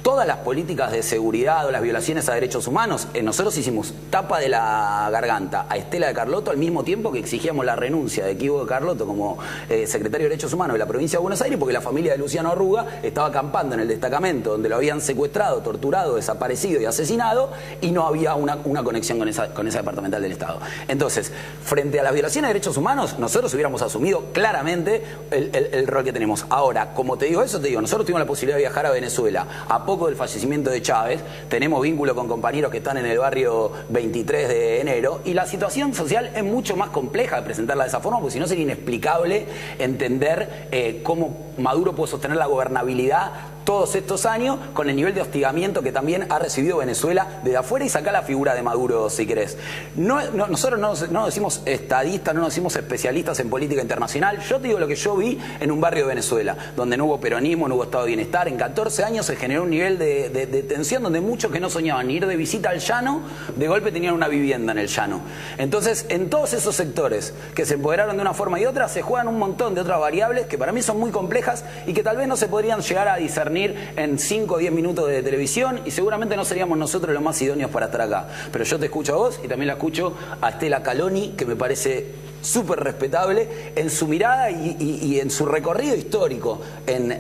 todas las políticas de seguridad o las violaciones a derechos humanos. Nosotros hicimos tapa de La Garganta a Estela de Carlotto al mismo tiempo que exigíamos la renuncia de Equivo de Carlotto como secretario de Derechos Humanos de la provincia de Buenos Aires, porque la familia de Luciano Arruga estaba acampando en el destacamento donde lo habían secuestrado, torturado, desaparecido y asesinado, y no había una conexión con esa departamental del Estado. Entonces, frente a las violaciones de derechos humanos, nosotros hubiéramos asumido claramente el rol que tenemos. Ahora, como te digo eso, nosotros tuvimos la posibilidad de viajar a Venezuela a poco del fallecimiento de Chávez, tenemos vínculo con compañeros que están en el barrio 23 de enero, y la situación social es mucho más compleja de presentarla de esa forma, porque si no sería inexplicable entender cómo Maduro puede sostener la gobernabilidad todos estos años, con el nivel de hostigamiento que también ha recibido Venezuela desde afuera, y saca la figura de Maduro si querés. Nosotros no nos decimos estadistas, no nos decimos especialistas en política internacional. Yo te digo lo que yo vi en un barrio de Venezuela, donde no hubo peronismo, no hubo estado de bienestar. En 14 años se generó un nivel de tensión donde muchos que no soñaban ni ir de visita al llano, de golpe tenían una vivienda en el llano. Entonces, en todos esos sectores que se empoderaron de una forma y otra, se juegan un montón de otras variables que para mí son muy complejas y que tal vez no se podrían llegar a discernir en 5 o 10 minutos de televisión, y seguramente no seríamos nosotros los más idóneos para estar acá. Pero yo te escucho a vos y también la escucho a Estela Caloni, que me parece súper respetable en su mirada y en su recorrido histórico en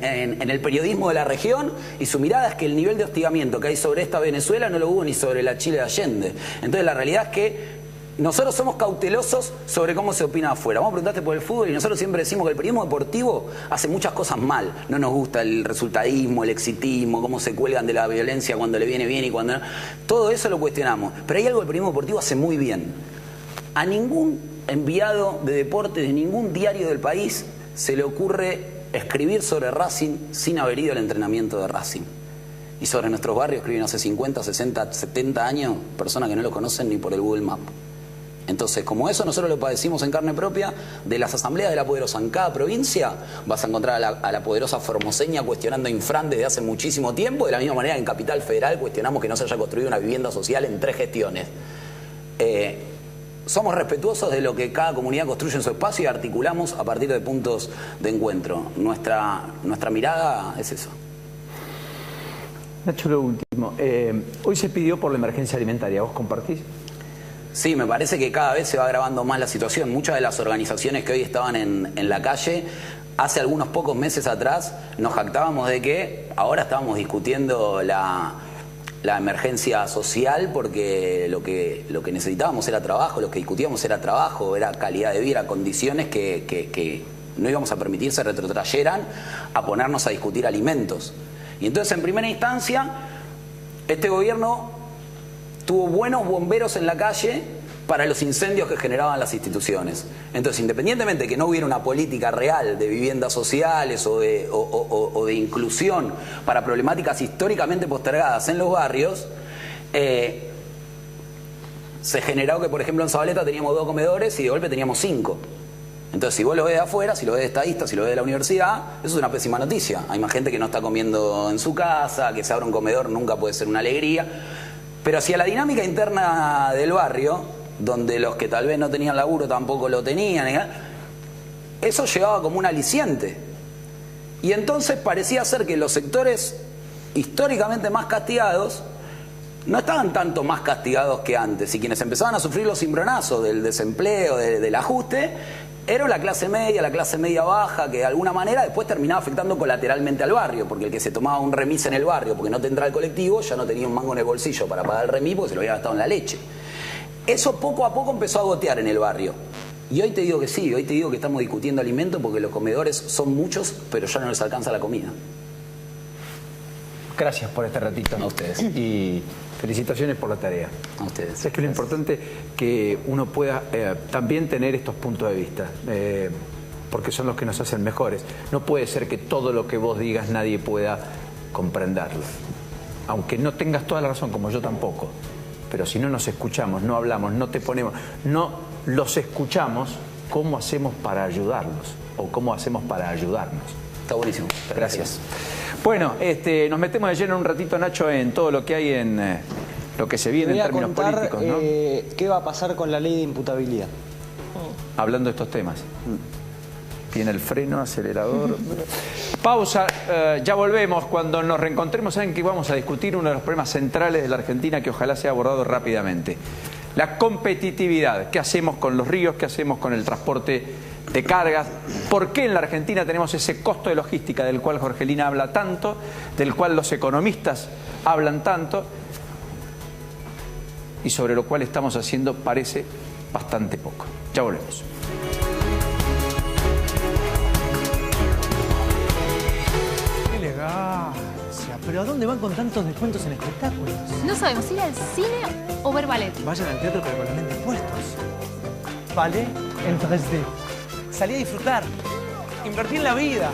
el periodismo de la región, y su mirada es que el nivel de hostigamiento que hay sobre esta Venezuela no lo hubo ni sobre la Chile de Allende. Entonces la realidad es que nosotros somos cautelosos sobre cómo se opina afuera. Vamos a preguntarte por el fútbol y nosotros siempre decimos que el periodismo deportivo hace muchas cosas mal. No nos gusta el resultadismo, el exitismo, cómo se cuelgan de la violencia cuando le viene bien y cuando no. Todo eso lo cuestionamos. Pero hay algo que el periodismo deportivo hace muy bien. A ningún enviado de deportes de ningún diario del país se le ocurre escribir sobre Racing sin haber ido al entrenamiento de Racing. Y sobre nuestros barrios escriben hace 50, 60, 70 años personas que no lo conocen ni por el Google Maps. Entonces, como eso nosotros lo padecimos en carne propia, de las asambleas de La Poderosa en cada provincia vas a encontrar a la poderosa formoseña cuestionando a Infran desde hace muchísimo tiempo, de la misma manera que en Capital Federal cuestionamos que no se haya construido una vivienda social en 3 gestiones. Somos respetuosos de lo que cada comunidad construye en su espacio y articulamos a partir de puntos de encuentro. Nuestra mirada es eso. Nacho, lo último. Hoy se pidió por la emergencia alimentaria. ¿Vos compartís? Sí, me parece que cada vez se va agravando más la situación. Muchas de las organizaciones que hoy estaban en la calle, hace algunos pocos meses atrás, nos jactábamos de que ahora estábamos discutiendo la emergencia social porque lo que necesitábamos era trabajo, lo que discutíamos era trabajo, era calidad de vida, era condiciones que no íbamos a permitir se retrotrayeran a ponernos a discutir alimentos. Y entonces, en primera instancia, este gobierno tuvo buenos bomberos en la calle para los incendios que generaban las instituciones. Entonces, independientemente de que no hubiera una política real de viviendas sociales o de inclusión para problemáticas históricamente postergadas en los barrios, se generó que, por ejemplo, en Zabaleta teníamos 2 comedores y de golpe teníamos 5. Entonces, si vos lo ves de afuera, si lo ves de estadistas, si lo ves de la universidad, eso es una pésima noticia. Hay más gente que no está comiendo en su casa, que se abra un comedor nunca puede ser una alegría. Pero hacia la dinámica interna del barrio, donde los que tal vez no tenían laburo tampoco lo tenían, eso llevaba como un aliciente. Y entonces parecía ser que los sectores históricamente más castigados no estaban tanto más castigados que antes, y quienes empezaban a sufrir los cimbronazos del desempleo, del ajuste, era la clase media baja, que de alguna manera después terminaba afectando colateralmente al barrio, porque el que se tomaba un remis en el barrio porque no te entraba el colectivo, ya no tenía un mango en el bolsillo para pagar el remis porque se lo había gastado en la leche. Eso poco a poco empezó a gotear en el barrio. Y hoy te digo que sí, hoy te digo que estamos discutiendo alimentos porque los comedores son muchos, pero ya no les alcanza la comida. Gracias por este ratito. A ustedes. Y felicitaciones por la tarea. A ustedes. Es que lo importante que uno pueda también tener estos puntos de vista, porque son los que nos hacen mejores. No puede ser que todo lo que vos digas nadie pueda comprenderlo. Aunque no tengas toda la razón, como yo tampoco. Pero si no nos escuchamos, no hablamos, no te ponemos, no los escuchamos, ¿cómo hacemos para ayudarlos? ¿O cómo hacemos para ayudarnos? Está buenísimo. Gracias. Bueno, nos metemos de lleno un ratito, Nacho, en todo lo que hay en lo que se viene en términos políticos, ¿no? ¿Qué va a pasar con la ley de imputabilidad? Hablando de estos temas. Viene el freno, acelerador. Pausa, ya volvemos. Cuando nos reencontremos, saben que vamos a discutir uno de los problemas centrales de la Argentina que ojalá sea abordado rápidamente. La competitividad. ¿Qué hacemos con los ríos? ¿Qué hacemos con el transporte de cargas? ¿Por qué en la Argentina tenemos ese costo de logística del cual Jorgelina habla tanto, del cual los economistas hablan tanto y sobre lo cual estamos haciendo, parece, bastante poco? Ya volvemos. ¿Pero a dónde van con tantos descuentos en espectáculos? No sabemos ir al cine o ver ballet. Vayan al teatro pero con los de impuestos. Ballet en 3D. Salí a disfrutar. Invertí en la vida.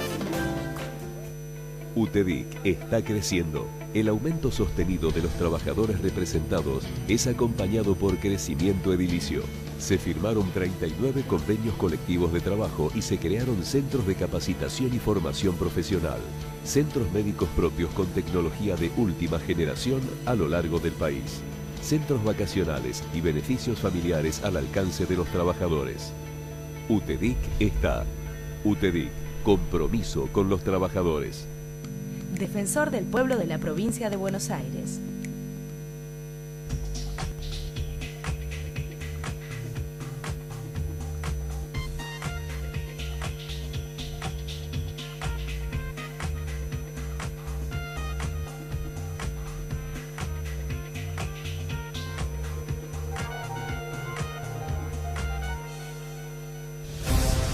UTEDIC está creciendo. El aumento sostenido de los trabajadores representados es acompañado por crecimiento edilicio. Se firmaron 39 convenios colectivos de trabajo y se crearon centros de capacitación y formación profesional. Centros médicos propios con tecnología de última generación a lo largo del país. Centros vacacionales y beneficios familiares al alcance de los trabajadores. UTEDIC está. UTEDIC, compromiso con los trabajadores. Defensor del pueblo de la provincia de Buenos Aires.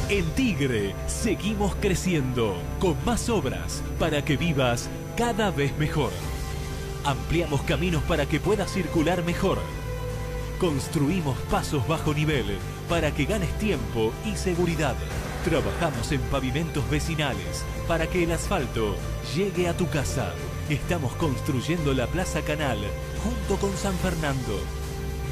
En Tigre seguimos creciendo con más obras para que vivas cada vez mejor. Ampliamos caminos para que puedas circular mejor. Construimos pasos bajo nivel para que ganes tiempo y seguridad. Trabajamos en pavimentos vecinales para que el asfalto llegue a tu casa. Estamos construyendo la Plaza Canal junto con San Fernando.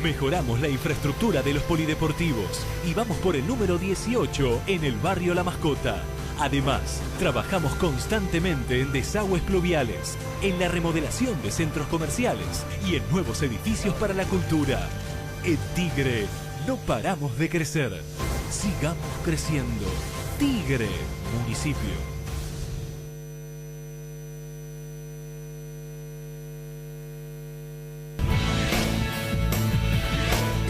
Mejoramos la infraestructura de los polideportivos y vamos por el número 18 en el barrio La Mascota. Además, trabajamos constantemente en desagües pluviales, en la remodelación de centros comerciales y en nuevos edificios para la cultura. En Tigre, no paramos de crecer. Sigamos creciendo. Tigre, municipio.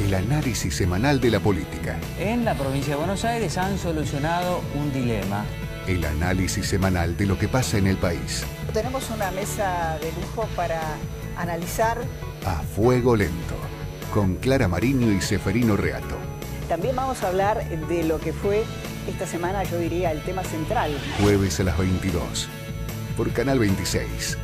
El análisis semanal de la política. En la provincia de Buenos Aires han solucionado un dilema. El análisis semanal de lo que pasa en el país. Tenemos una mesa de lujo para analizar A Fuego Lento, con Clara Mariño y Seferino Reato. También vamos a hablar de lo que fue esta semana, yo diría, el tema central. Jueves a las 22, por Canal 26.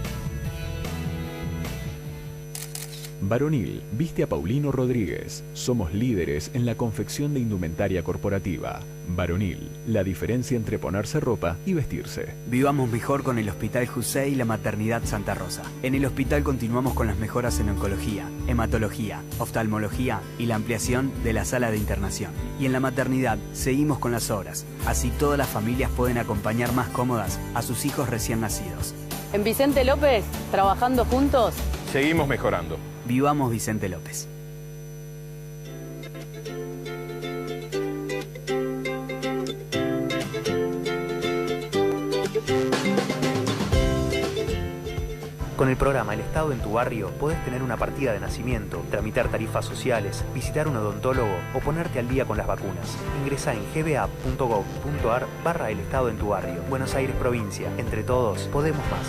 Varonil viste a Paulino Rodríguez. Somos líderes en la confección de indumentaria corporativa. Varonil, la diferencia entre ponerse ropa y vestirse. Vivamos mejor con el Hospital Jusey y la Maternidad Santa Rosa. En el hospital continuamos con las mejoras en oncología, hematología, oftalmología y la ampliación de la sala de internación. Y en la maternidad seguimos con las obras. Así todas las familias pueden acompañar más cómodas a sus hijos recién nacidos. En Vicente López, trabajando juntos, seguimos mejorando. Vivamos Vicente López. Con el programa El Estado en tu Barrio podés tener una partida de nacimiento, tramitar tarifas sociales, visitar un odontólogo o ponerte al día con las vacunas. Ingresá en gba.gov.ar/El Estado en tu Barrio. Buenos Aires Provincia. Entre todos, podemos más.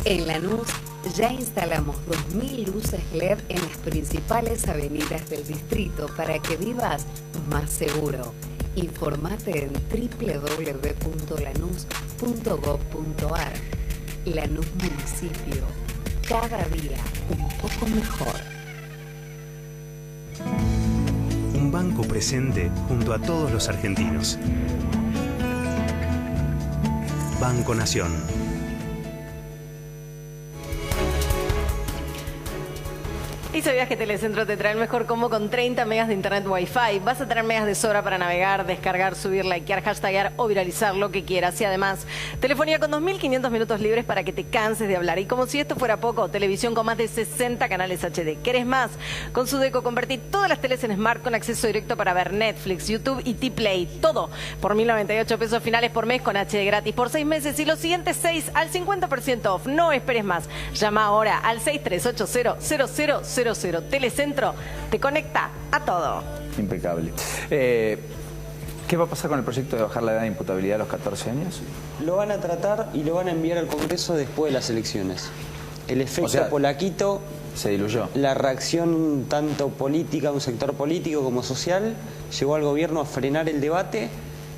En Lanús ya instalamos 2000 luces LED en las principales avenidas del distrito para que vivas más seguro. Informate en www.lanús.gov.ar. Lanús Municipio, cada día un poco mejor. Un banco presente junto a todos los argentinos. Banco Nación. ¿Y sabías que Telecentro te trae el mejor combo con 30 megas de internet Wi-Fi? Vas a tener megas de sobra para navegar, descargar, subir, likear, hashtaguear o viralizar lo que quieras. Y además, telefonía con 2.500 minutos libres para que te canses de hablar. Y como si esto fuera poco, televisión con más de 60 canales HD. ¿Querés más? Con Sudeco convertí todas las teles en Smart con acceso directo para ver Netflix, YouTube y T-Play. Todo por 1.098 pesos finales por mes con HD gratis por 6 meses y los siguientes 6 al 50% off. No esperes más. Llama ahora al 6380-0000. Telecentro te conecta a todo. Impecable. ¿Qué va a pasar con el proyecto de bajar la edad de imputabilidad a los 14 años? Lo van a tratar y lo van a enviar al Congreso después de las elecciones. El efecto Polaquito se diluyó. La reacción tanto política, un sector político como social, llevó al gobierno a frenar el debate.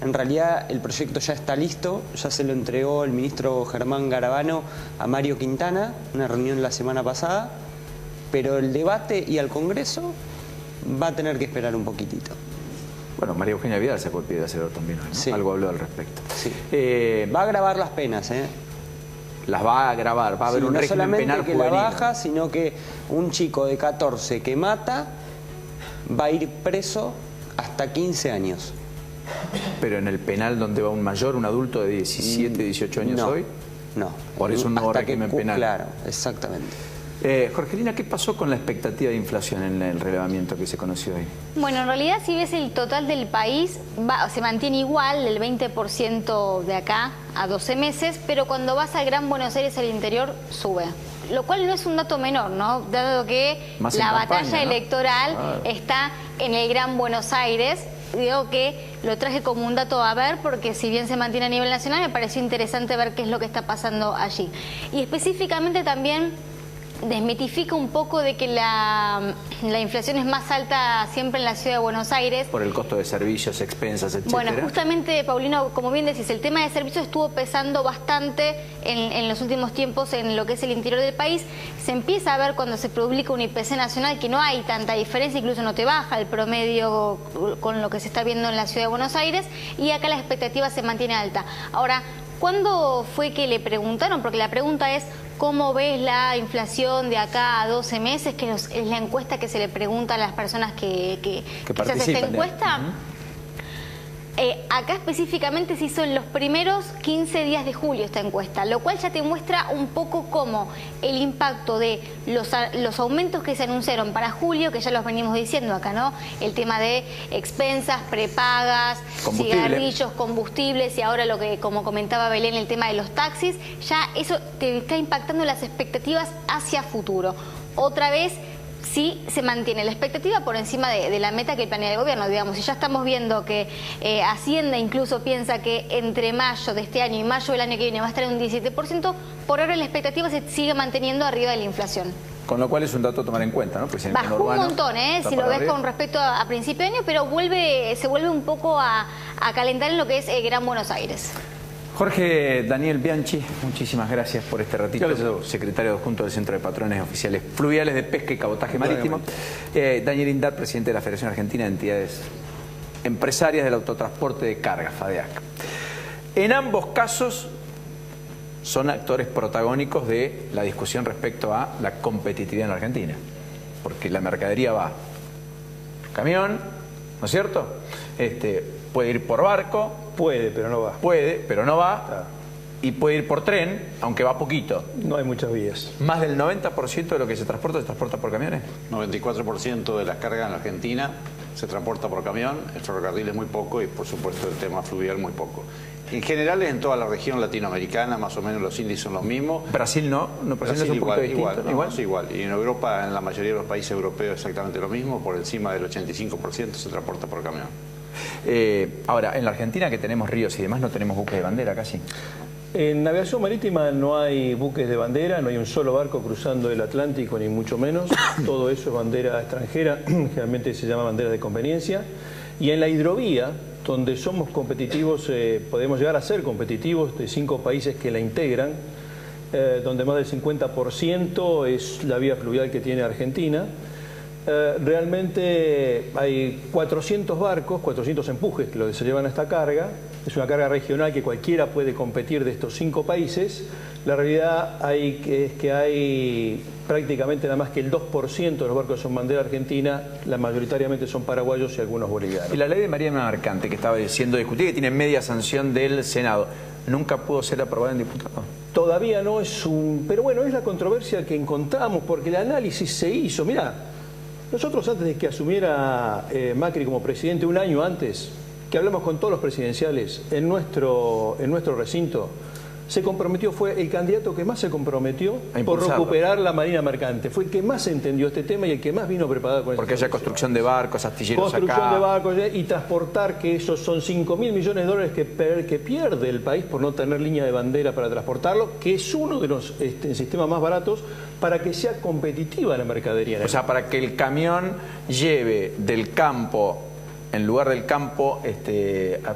En realidad el proyecto ya está listo, ya se lo entregó el ministro Germán Garabano a Mario Quintana, una reunión la semana pasada. Pero el debate y al Congreso va a tener que esperar un poquitito. Bueno, María Eugenia Vidal se puede hacer también, ¿no? Sí. Algo habló al respecto. Sí. Va a agravar las penas, las va a agravar, va a haber un régimen penal que juvenil. la baja, sino que un chico de 14 que mata va a ir preso hasta 15 años. Pero en el penal donde va un mayor, un adulto de 17, 18 años hoy. No. Por eso un nuevo régimen penal. Claro, exactamente. Jorgelina, ¿qué pasó con la expectativa de inflación en el relevamiento que se conoció hoy? Bueno, en realidad si ves el total del país, se mantiene igual, el 20% de acá a 12 meses, pero cuando vas al Gran Buenos Aires, al interior, sube. Lo cual no es un dato menor, ¿no? Dado que la batalla electoral está en el Gran Buenos Aires. Digo que lo traje como un dato a ver, porque si bien se mantiene a nivel nacional, me pareció interesante ver qué es lo que está pasando allí. Y específicamente también desmitifica un poco de que la inflación es más alta siempre en la ciudad de Buenos Aires. Por el costo de servicios, expensas, etc. Bueno, justamente, Paulino, como bien decís, el tema de servicios estuvo pesando bastante en los últimos tiempos en lo que es el interior del país. Se empieza a ver cuando se publica un IPC nacional que no hay tanta diferencia, incluso no te baja el promedio con lo que se está viendo en la ciudad de Buenos Aires, y acá la expectativa se mantiene alta. Ahora, ¿cuándo fue que le preguntaron? Porque la pregunta es, ¿cómo ves la inflación de acá a 12 meses? Que es la encuesta que se le pregunta a las personas que se hace esta encuesta. Acá específicamente se hizo en los primeros 15 días de julio esta encuesta, lo cual ya te muestra un poco cómo el impacto de los aumentos que se anunciaron para julio, que ya los venimos diciendo acá, ¿no? El tema de expensas, prepagas, cigarrillos, combustibles, y ahora lo que, como comentaba Belén, el tema de los taxis, ya eso te está impactando las expectativas hacia futuro. Otra vez, sí se mantiene la expectativa por encima de la meta que planea el gobierno, digamos. Si ya estamos viendo que Hacienda incluso piensa que entre mayo de este año y mayo del año que viene va a estar en un 17%, por ahora la expectativa se sigue manteniendo arriba de la inflación. Con lo cual es un dato a tomar en cuenta, ¿no? Bajó un montón, si lo ves con respecto a principio de año, pero se vuelve un poco a calentar en lo que es Gran Buenos Aires. Jorge Daniel Bianchi, muchísimas gracias por este ratito. Secretario adjunto del Centro de Patrones Oficiales Fluviales de Pesca y Cabotaje Marítimo. Daniel Indar, presidente de la Federación Argentina de Entidades Empresarias del Autotransporte de Carga, FADEAC. En ambos casos son actores protagónicos de la discusión respecto a la competitividad en la Argentina. Porque la mercadería va camión, ¿no es cierto? Puede ir por barco. Puede, pero no va. Puede, pero no va. Claro. Y puede ir por tren, aunque va poquito. No hay muchas vías. ¿Más del 90% de lo que se transporta por camiones? 94% de las cargas en la Argentina se transporta por camión, el ferrocarril es muy poco y por supuesto el tema fluvial muy poco. En general en toda la región latinoamericana más o menos los índices son los mismos. ¿Brasil no? Brasil es un igual, distinto, ¿no? Igual. Sí, igual. Y en Europa, en la mayoría de los países europeos exactamente lo mismo, por encima del 85% se transporta por camión. Ahora, en la Argentina, que tenemos ríos y demás, no tenemos buques de bandera casi. En navegación marítima no hay buques de bandera, no hay un solo barco cruzando el Atlántico, ni mucho menos. Todo eso es bandera extranjera, generalmente se llama bandera de conveniencia. Y en la hidrovía, donde somos competitivos, podemos llegar a ser competitivos de 5 países que la integran, donde más del 50% es la vía fluvial que tiene Argentina. Realmente hay 400 barcos, 400 empujes que se llevan a esta carga. Es una carga regional que cualquiera puede competir de estos 5 países. La realidad es que hay prácticamente nada más que el 2% de los barcos son bandera argentina, mayoritariamente son paraguayos y algunos bolivianos. Y la ley de Mariana Mercante, que estaba siendo discutida, que tiene media sanción del Senado, ¿nunca pudo ser aprobada en diputados? Todavía no es pero bueno, es la controversia que encontramos, porque el análisis se hizo. Mirá, nosotros antes de que asumiera Macri como presidente, un año antes, que hablamos con todos los presidenciales en nuestro recinto, se comprometió, fue el candidato que más se comprometió por recuperar la marina mercante. Fue el que más entendió este tema y el que más vino preparado con porque haya construcción de barcos, astilleros construcción de barcos y transportar, que esos son 5.000 millones de dólares que pierde el país por no tener línea de bandera para transportarlo, que es uno de los sistemas más baratos para que sea competitiva la mercadería. O sea, para que el camión lleve del campo, en lugar del campo,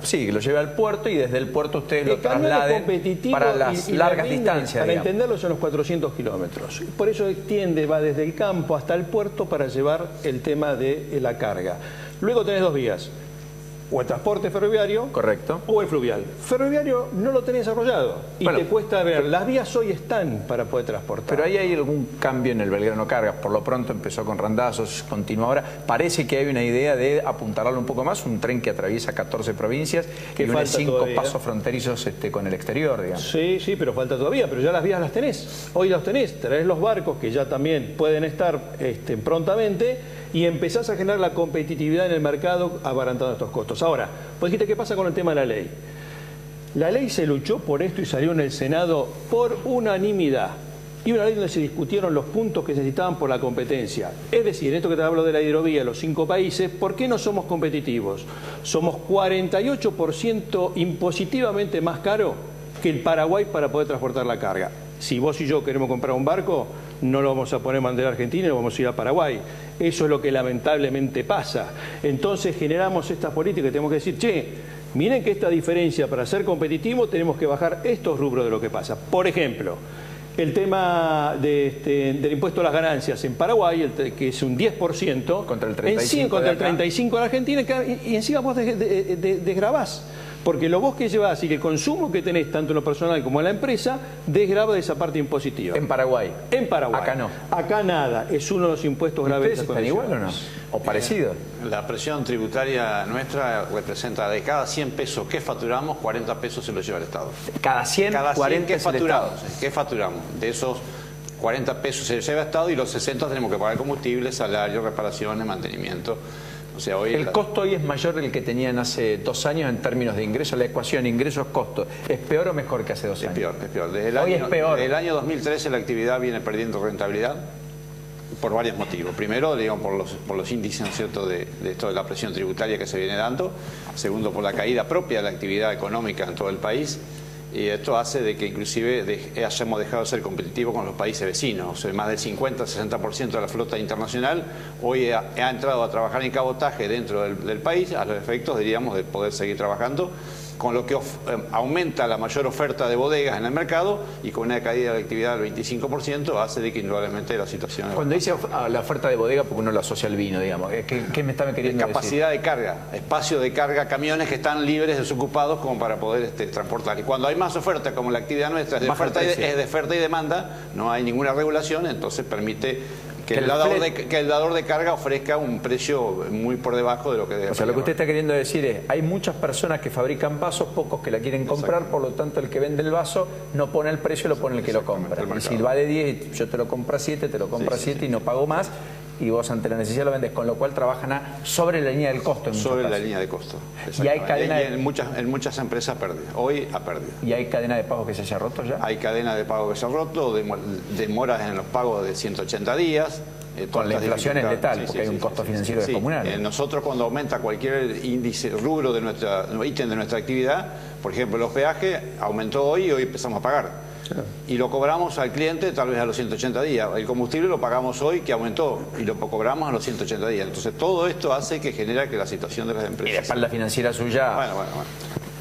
sí, que lo lleve al puerto y desde el puerto ustedes lo trasladen para las largas distancias. Para entenderlo son los 400 kilómetros. Por eso va desde el campo hasta el puerto para llevar el tema de la carga. Luego tenés 2 vías. o el transporte ferroviario. Correcto. O el fluvial. Ferroviario no lo tenés desarrollado y te cuesta ver. Las vías hoy están para poder transportar. Pero ahí hay algún cambio en el Belgrano Cargas. Por lo pronto empezó con Randazos, continúa ahora. Parece que hay una idea de apuntalarlo un poco más. Un tren que atraviesa 14 provincias y une 5 pasos fronterizos con el exterior, digamos. Sí, sí, pero falta todavía. Pero ya las vías las tenés. Hoy las tenés. Traés los barcos que ya también pueden estar prontamente y empezás a generar la competitividad en el mercado abaratando estos costos. Ahora, pues dijiste, ¿qué pasa con el tema de la ley? La ley se luchó por esto y salió en el Senado por unanimidad. Y una ley donde se discutieron los puntos que se necesitaban por la competencia. Es decir, esto que te hablo de la hidrovía, los 5 países, ¿por qué no somos competitivos? Somos 48% impositivamente más caro que el Paraguay para poder transportar la carga. Si vos y yo queremos comprar un barco, no lo vamos a poner en bandera argentina y lo vamos a ir a Paraguay. Eso es lo que lamentablemente pasa. Entonces generamos estas políticas y tenemos que decir, che, miren que esta diferencia para ser competitivo tenemos que bajar estos rubros de lo que pasa. Por ejemplo, el tema del impuesto a las ganancias en Paraguay, que es un 10%, contra el 35%, contra el 35% de la Argentina, y encima vos desgravás. Porque lo vos que llevás y el consumo que tenés, tanto en lo personal como en la empresa, desgrava de esa parte impositiva. En Paraguay. En Paraguay. Acá no. Acá nada. Es uno de los impuestos graves. ¿Ustedes están igual o no? ¿O parecido? La presión tributaria nuestra representa de cada 100 pesos que facturamos, 40 pesos se los lleva el Estado. Cada 100, 40 que facturamos. ¿Qué facturamos? De esos 40 pesos se los lleva el Estado y los 60 tenemos que pagar combustible, salario, reparaciones, mantenimiento. O sea, hoy el costo hoy es mayor del que tenían hace 2 años en términos de ingresos. La ecuación ingresos-costo, ¿es peor o mejor que hace 2 años? Es peor. Hoy es peor. Desde el año 2013 la actividad viene perdiendo rentabilidad por varios motivos. Primero, digamos, por los índices, ¿no es cierto?, de esto de la presión tributaria que se viene dando. Segundo, por la caída propia de la actividad económica en todo el país. Y esto hace de que inclusive hayamos dejado de ser competitivos con los países vecinos. O sea, más del 50-60% de la flota internacional hoy ha entrado a trabajar en cabotaje dentro del país, a los efectos, diríamos, de poder seguir trabajando, con lo que aumenta la mayor oferta de bodegas en el mercado y con una caída de la actividad del 25% hace de que indudablemente la situación... Cuando dice la oferta de bodega, porque uno lo asocia al vino, digamos, ¿qué me está queriendo decir? Capacidad de carga, espacio de carga, camiones que están libres, desocupados como para poder transportar. Y cuando hay más oferta, como la actividad nuestra es de oferta y demanda, no hay ninguna regulación, entonces permite que el dador de carga ofrezca un precio muy por debajo de lo que debe. O sea, lo que usted está queriendo decir es, hay muchas personas que fabrican vasos, pocos que la quieren comprar, por lo tanto el que vende el vaso no pone el precio, lo pone el que lo compra. Y si vale 10, yo te lo compro a 7, te lo compro a 7 y no pago más, y vos ante la necesidad lo vendes, con lo cual trabajan sobre la línea del costo. Sobre la línea de costo. Y hay cadena en muchas empresas hoy ha perdido. ¿Y hay cadena de pago que se haya roto ya? Hay cadena de pago que se ha roto, demoras en los pagos de 180 días. Con la inflación es letal, porque hay un costo financiero descomunal. Nosotros cuando aumenta cualquier índice, rubro de ítem de nuestra actividad, por ejemplo los peajes, aumentó hoy y hoy empezamos a pagar. Y lo cobramos al cliente tal vez a los 180 días. El combustible lo pagamos hoy, que aumentó, y lo cobramos a los 180 días. Entonces todo esto hace que genera que la situación de las empresas... Y la espalda financiera suya... Bueno.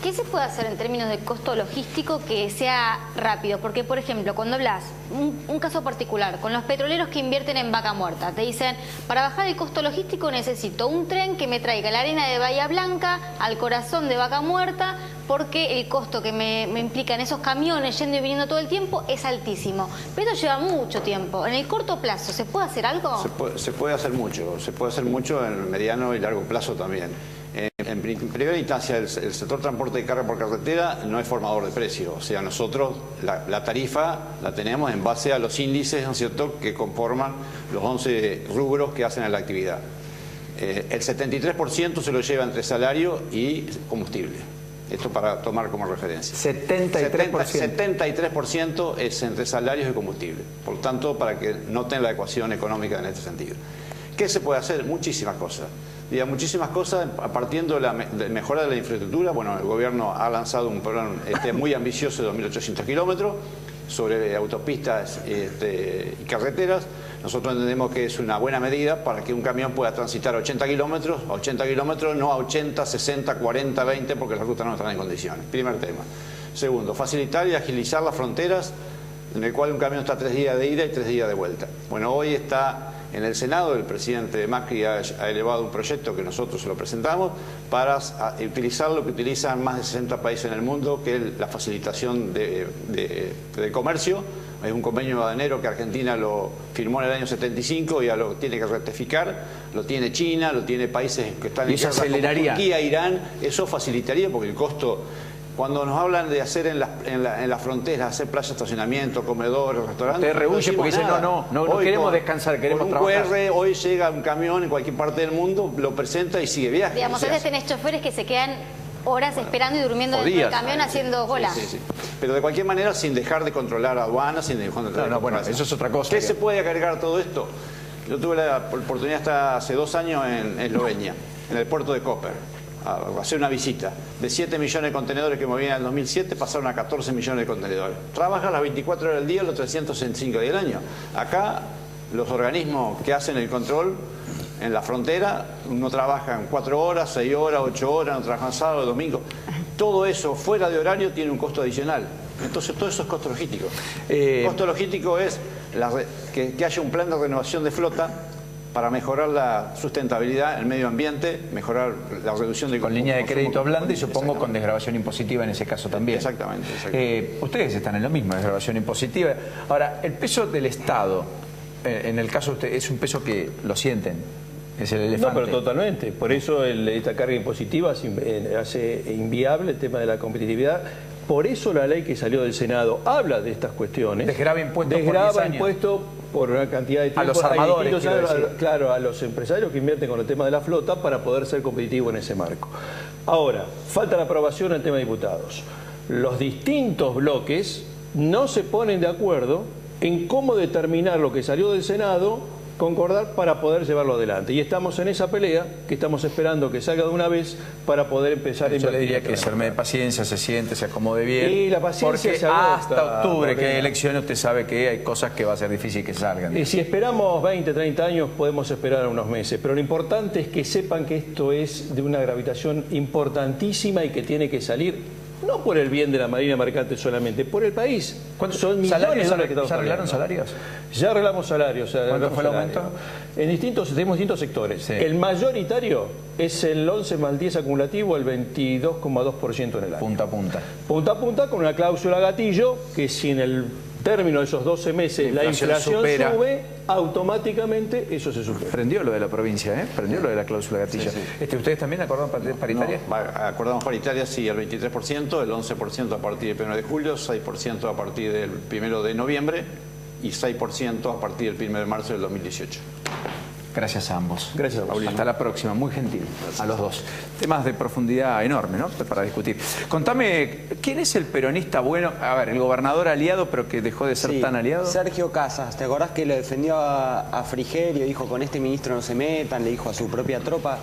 ¿Qué se puede hacer en términos de costo logístico que sea rápido? Porque, por ejemplo, cuando hablas, un caso particular, con los petroleros que invierten en Vaca Muerta, te dicen, para bajar el costo logístico necesito un tren que me traiga la arena de Bahía Blanca al corazón de Vaca Muerta, porque el costo que me implican esos camiones yendo y viniendo todo el tiempo es altísimo. Pero eso lleva mucho tiempo. En el corto plazo, ¿se puede hacer algo? Se puede hacer mucho en el mediano y largo plazo también. En primera instancia, el sector transporte de carga por carretera no es formador de precios. O sea, nosotros la tarifa la tenemos en base a los índices, ¿no es cierto?, que conforman los 11 rubros que hacen a la actividad. El 73% se lo lleva entre salario y combustible. Esto para tomar como referencia. 73% es entre salarios y combustible. Por tanto, para que noten la ecuación económica en este sentido. ¿Qué se puede hacer? Muchísimas cosas. Muchísimas cosas, partiendo de la mejora de la infraestructura. Bueno, el gobierno ha lanzado un plan muy ambicioso de 2.800 kilómetros sobre autopistas y carreteras. Nosotros entendemos que es una buena medida para que un camión pueda transitar 80 kilómetros, no a 80, 60, 40, 20, porque las rutas no están en condiciones. Primer tema. Segundo, facilitar y agilizar las fronteras, en el cual un camión está 3 días de ida y 3 días de vuelta. Bueno, hoy está En el Senado el presidente Macri ha elevado un proyecto que nosotros se lo presentamos para utilizar lo que utilizan más de 60 países en el mundo, que es la facilitación de comercio. Es un convenio aduanero que Argentina lo firmó en el año 75 y ya lo tiene que rectificar. Lo tiene China, lo tiene países que están en guerra como Turquía, Irán. Eso facilitaría porque el costo... Cuando nos hablan de hacer en las fronteras, hacer playas de estacionamiento, comedores, restaurantes... Usted rehuye porque dice, no queremos descansar, queremos trabajar. Con un QR, hoy llega un camión en cualquier parte del mundo, lo presenta y sigue viaje. Digamos, antes tenés choferes que se quedan horas esperando y durmiendo dentro del camión haciendo cola. Sí. Pero de cualquier manera, sin dejar de controlar aduanas, sin dejar de controlar... Bueno, eso es otra cosa. ¿Qué se puede cargar todo esto? Yo tuve la oportunidad hasta hace 2 años en Eslovenia, en el puerto de Koper, a hacer una visita. De 7 millones de contenedores que movían en el 2007 pasaron a 14 millones de contenedores. Trabajan las 24 horas del día, los 365 días del año. Acá los organismos que hacen el control en la frontera no trabajan 4 horas, 6 horas, 8 horas, no trabajan sábado, domingo. Todo eso fuera de horario tiene un costo adicional. Entonces todo eso es costo logístico. Costo logístico es que haya un plan de renovación de flota para mejorar la sustentabilidad, el medio ambiente, mejorar la reducción de... Con línea de crédito blanda y supongo con desgravación impositiva en ese caso también. Exactamente. Ustedes están en lo mismo, desgravación impositiva. Ahora, el peso del Estado, en el caso de usted, es un peso que lo sienten. Es el elefante. No, pero totalmente. Por eso esta carga impositiva hace inviable el tema de la competitividad. Por eso la ley que salió del Senado habla de estas cuestiones. Desgrava impuestos por 10 años. Impuestos por una cantidad de tiempo. A los armadores, claro, a los empresarios que invierten con el tema de la flota para poder ser competitivo en ese marco. Ahora, falta la aprobación del tema de diputados. Los distintos bloques no se ponen de acuerdo en cómo determinar lo que salió del Senado, concordar para poder llevarlo adelante. Y estamos en esa pelea que estamos esperando que salga de una vez para poder empezar a invertir. Yo le diría que se arme de paciencia, se siente, se acomode bien. Y la paciencia porque se agota, hasta octubre, que hay elecciones, usted sabe que hay cosas que va a ser difícil que salgan. Y si esperamos 20, 30 años, podemos esperar unos meses. Pero lo importante es que sepan que esto es de una gravitación importantísima y que tiene que salir... No por el bien de la Marina Mercante solamente, por el país. Son millones de dólares que estamos arreglaron salarios? Ya arreglamos salarios. ¿Cuánto fue el aumento? Tenemos distintos sectores. Sí. El mayoritario es el 11 más el 10 acumulativo, el 22,2% en el año. Punta a punta. Punta a punta con una cláusula gatillo que si en el término de esos 12 meses la inflación sube, automáticamente eso se supera. Prendió lo de la provincia, ¿eh? Prendió lo de la cláusula gatillo. Sí. ¿Ustedes también acordaron paritaria? No, acordamos paritaria, sí, el 23%, el 11% a partir del 1 de julio, 6% a partir del 1 de noviembre y 6% a partir del 1 de marzo del 2018. Gracias a ambos. Gracias a vos. Hasta la próxima, muy gentil. Gracias. A los dos. Temas de profundidad enorme, ¿no? Para discutir. Contame, ¿quién es el peronista bueno? A ver, el gobernador aliado, pero que dejó de ser tan aliado. Sergio Casas, ¿te acordás que lo defendió a Frigerio? Dijo, con este ministro no se metan, le dijo a su propia tropa.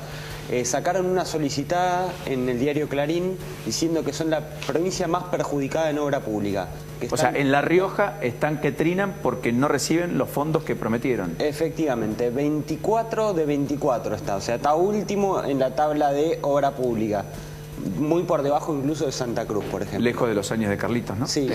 Sacaron una solicitada en el diario Clarín diciendo que son la provincia más perjudicada en obra pública. O sea, en La Rioja están que trinan porque no reciben los fondos que prometieron. Efectivamente, 24 de 24 está, o sea, está último en la tabla de obra pública. Muy por debajo incluso de Santa Cruz, por ejemplo. Lejos de los años de Carlitos, ¿no? Sí,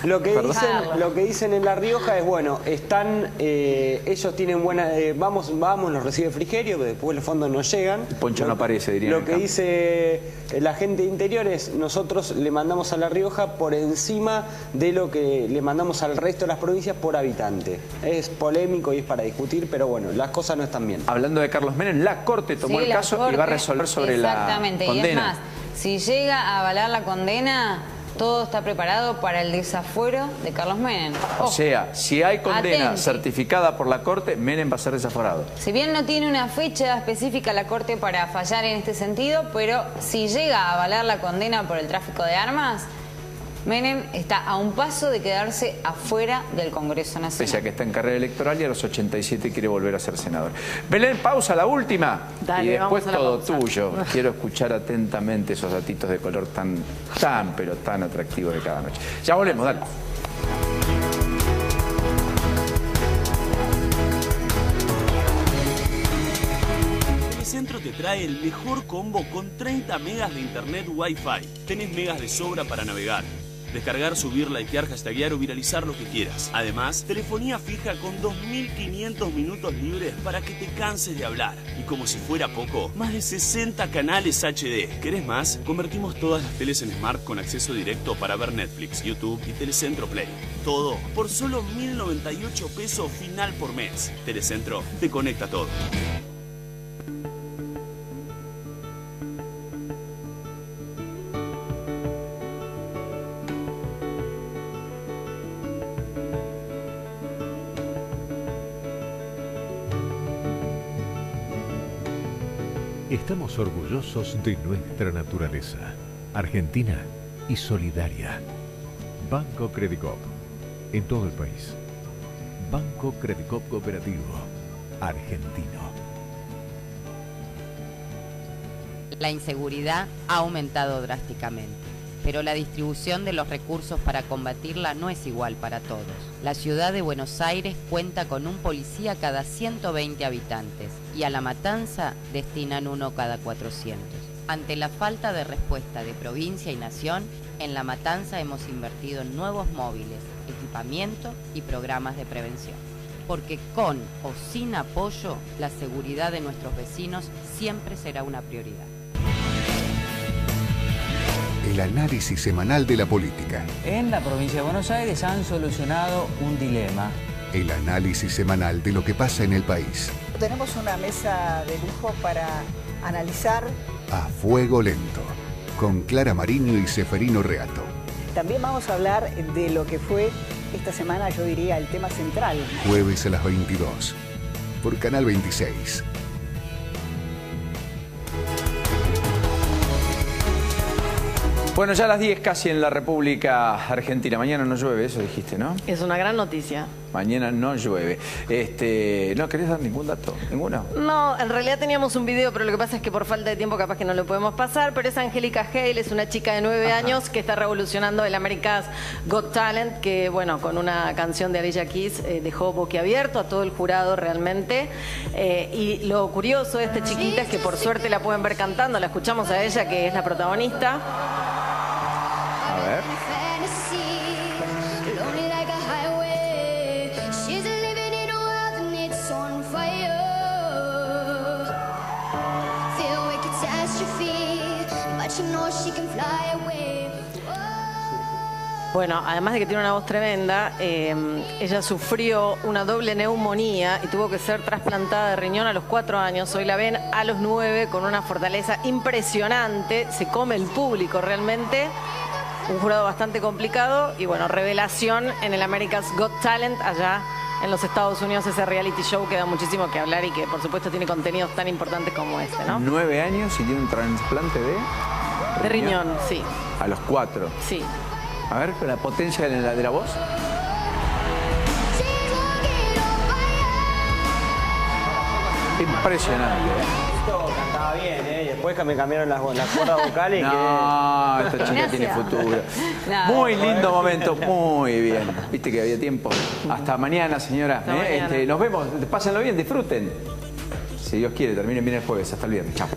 lo que dicen en La Rioja es, bueno, están, ellos tienen buena, vamos, nos recibe Frigerio, pero después los fondos no llegan. Poncho no aparece, diría. Lo que dice la gente de Interior es, nosotros le mandamos a La Rioja por encima de lo que le mandamos al resto de las provincias por habitante. Es polémico y es para discutir, pero bueno, las cosas no están bien. Hablando de Carlos Menem, la Corte tomó el caso y va a resolver sobre la condena. Y es más, si llega a avalar la condena, todo está preparado para el desafuero de Carlos Menem. O sea, si hay condena certificada por la Corte, Menem va a ser desaforado. Si bien no tiene una fecha específica la Corte para fallar en este sentido, pero si llega a avalar la condena por el tráfico de armas, Menem está a un paso de quedarse afuera del Congreso Nacional. Pese a que está en carrera electoral y a los 87 quiere volver a ser senador. Belén, pausa, la última. Dale, y después todo pausa. tuyo. Quiero escuchar atentamente esos datitos de color tan pero tan atractivos de cada noche. Ya volvemos, dale. Centro te trae el mejor combo con 30 megas de internet Wi-Fi. Tenés megas de sobra para navegar. Descargar, subir, likear, hashtaguear o viralizar lo que quieras. Además, telefonía fija con 2.500 minutos libres para que te canses de hablar. Y como si fuera poco, más de 60 canales HD. ¿Querés más? Convertimos todas las teles en Smart con acceso directo para ver Netflix, YouTube y Telecentro Play. Todo por solo 1.098 pesos final por mes. Telecentro te conecta todo. Estamos orgullosos de nuestra naturaleza, argentina y solidaria. Banco Credicop, en todo el país. Banco Credicop Cooperativo, argentino. La inseguridad ha aumentado drásticamente, pero la distribución de los recursos para combatirla no es igual para todos. La ciudad de Buenos Aires cuenta con un policía cada 120 habitantes y a La Matanza destinan uno cada 400. Ante la falta de respuesta de provincia y nación, en La Matanza hemos invertido en nuevos móviles, equipamiento y programas de prevención. Porque con o sin apoyo, la seguridad de nuestros vecinos siempre será una prioridad. El análisis semanal de la política. En la provincia de Buenos Aires han solucionado un dilema. El análisis semanal de lo que pasa en el país. Tenemos una mesa de lujo para analizar. A fuego lento, con Clara Mariño y Seferino Reato. También vamos a hablar de lo que fue esta semana, yo diría, el tema central. Jueves a las 22, por Canal 26. Bueno, ya a las 10 casi en la República Argentina. Mañana no llueve, eso dijiste, ¿no? Es una gran noticia. Mañana no llueve. ¿No querés dar ningún dato? ¿Ninguno? No, en realidad teníamos un video, pero lo que pasa es que por falta de tiempo capaz que no lo podemos pasar, pero es Angélica Hale, es una chica de 9 años que está revolucionando el America's Got Talent, que bueno, con una canción de Alicia Keys dejó boquiabierto a todo el jurado realmente. Y lo curioso de esta chiquita es que por suerte la pueden ver cantando, la escuchamos a ella, que es la protagonista. A ver. Bueno, además de que tiene una voz tremenda, ella sufrió una doble neumonía y tuvo que ser trasplantada de riñón a los 4 años. Hoy la ven a los 9 con una fortaleza impresionante. Se come el público realmente. Un jurado bastante complicado y bueno, revelación en el America's Got Talent allá en los Estados Unidos, ese reality show que da muchísimo que hablar y que por supuesto tiene contenidos tan importantes como este, ¿no? 9 años y tiene un trasplante de riñón, sí. A los 4. Sí. A ver, la potencia de la voz. Impresionante, Cantaba bien, y después me cambiaron las cuerdas vocales. No, esta chica tiene futuro. Muy lindo momento, muy bien. Viste que había tiempo. Hasta mañana, señora. Hasta mañana. Nos vemos, pásenlo bien, disfruten. Si Dios quiere, terminen bien el jueves. Hasta el viernes. Chao.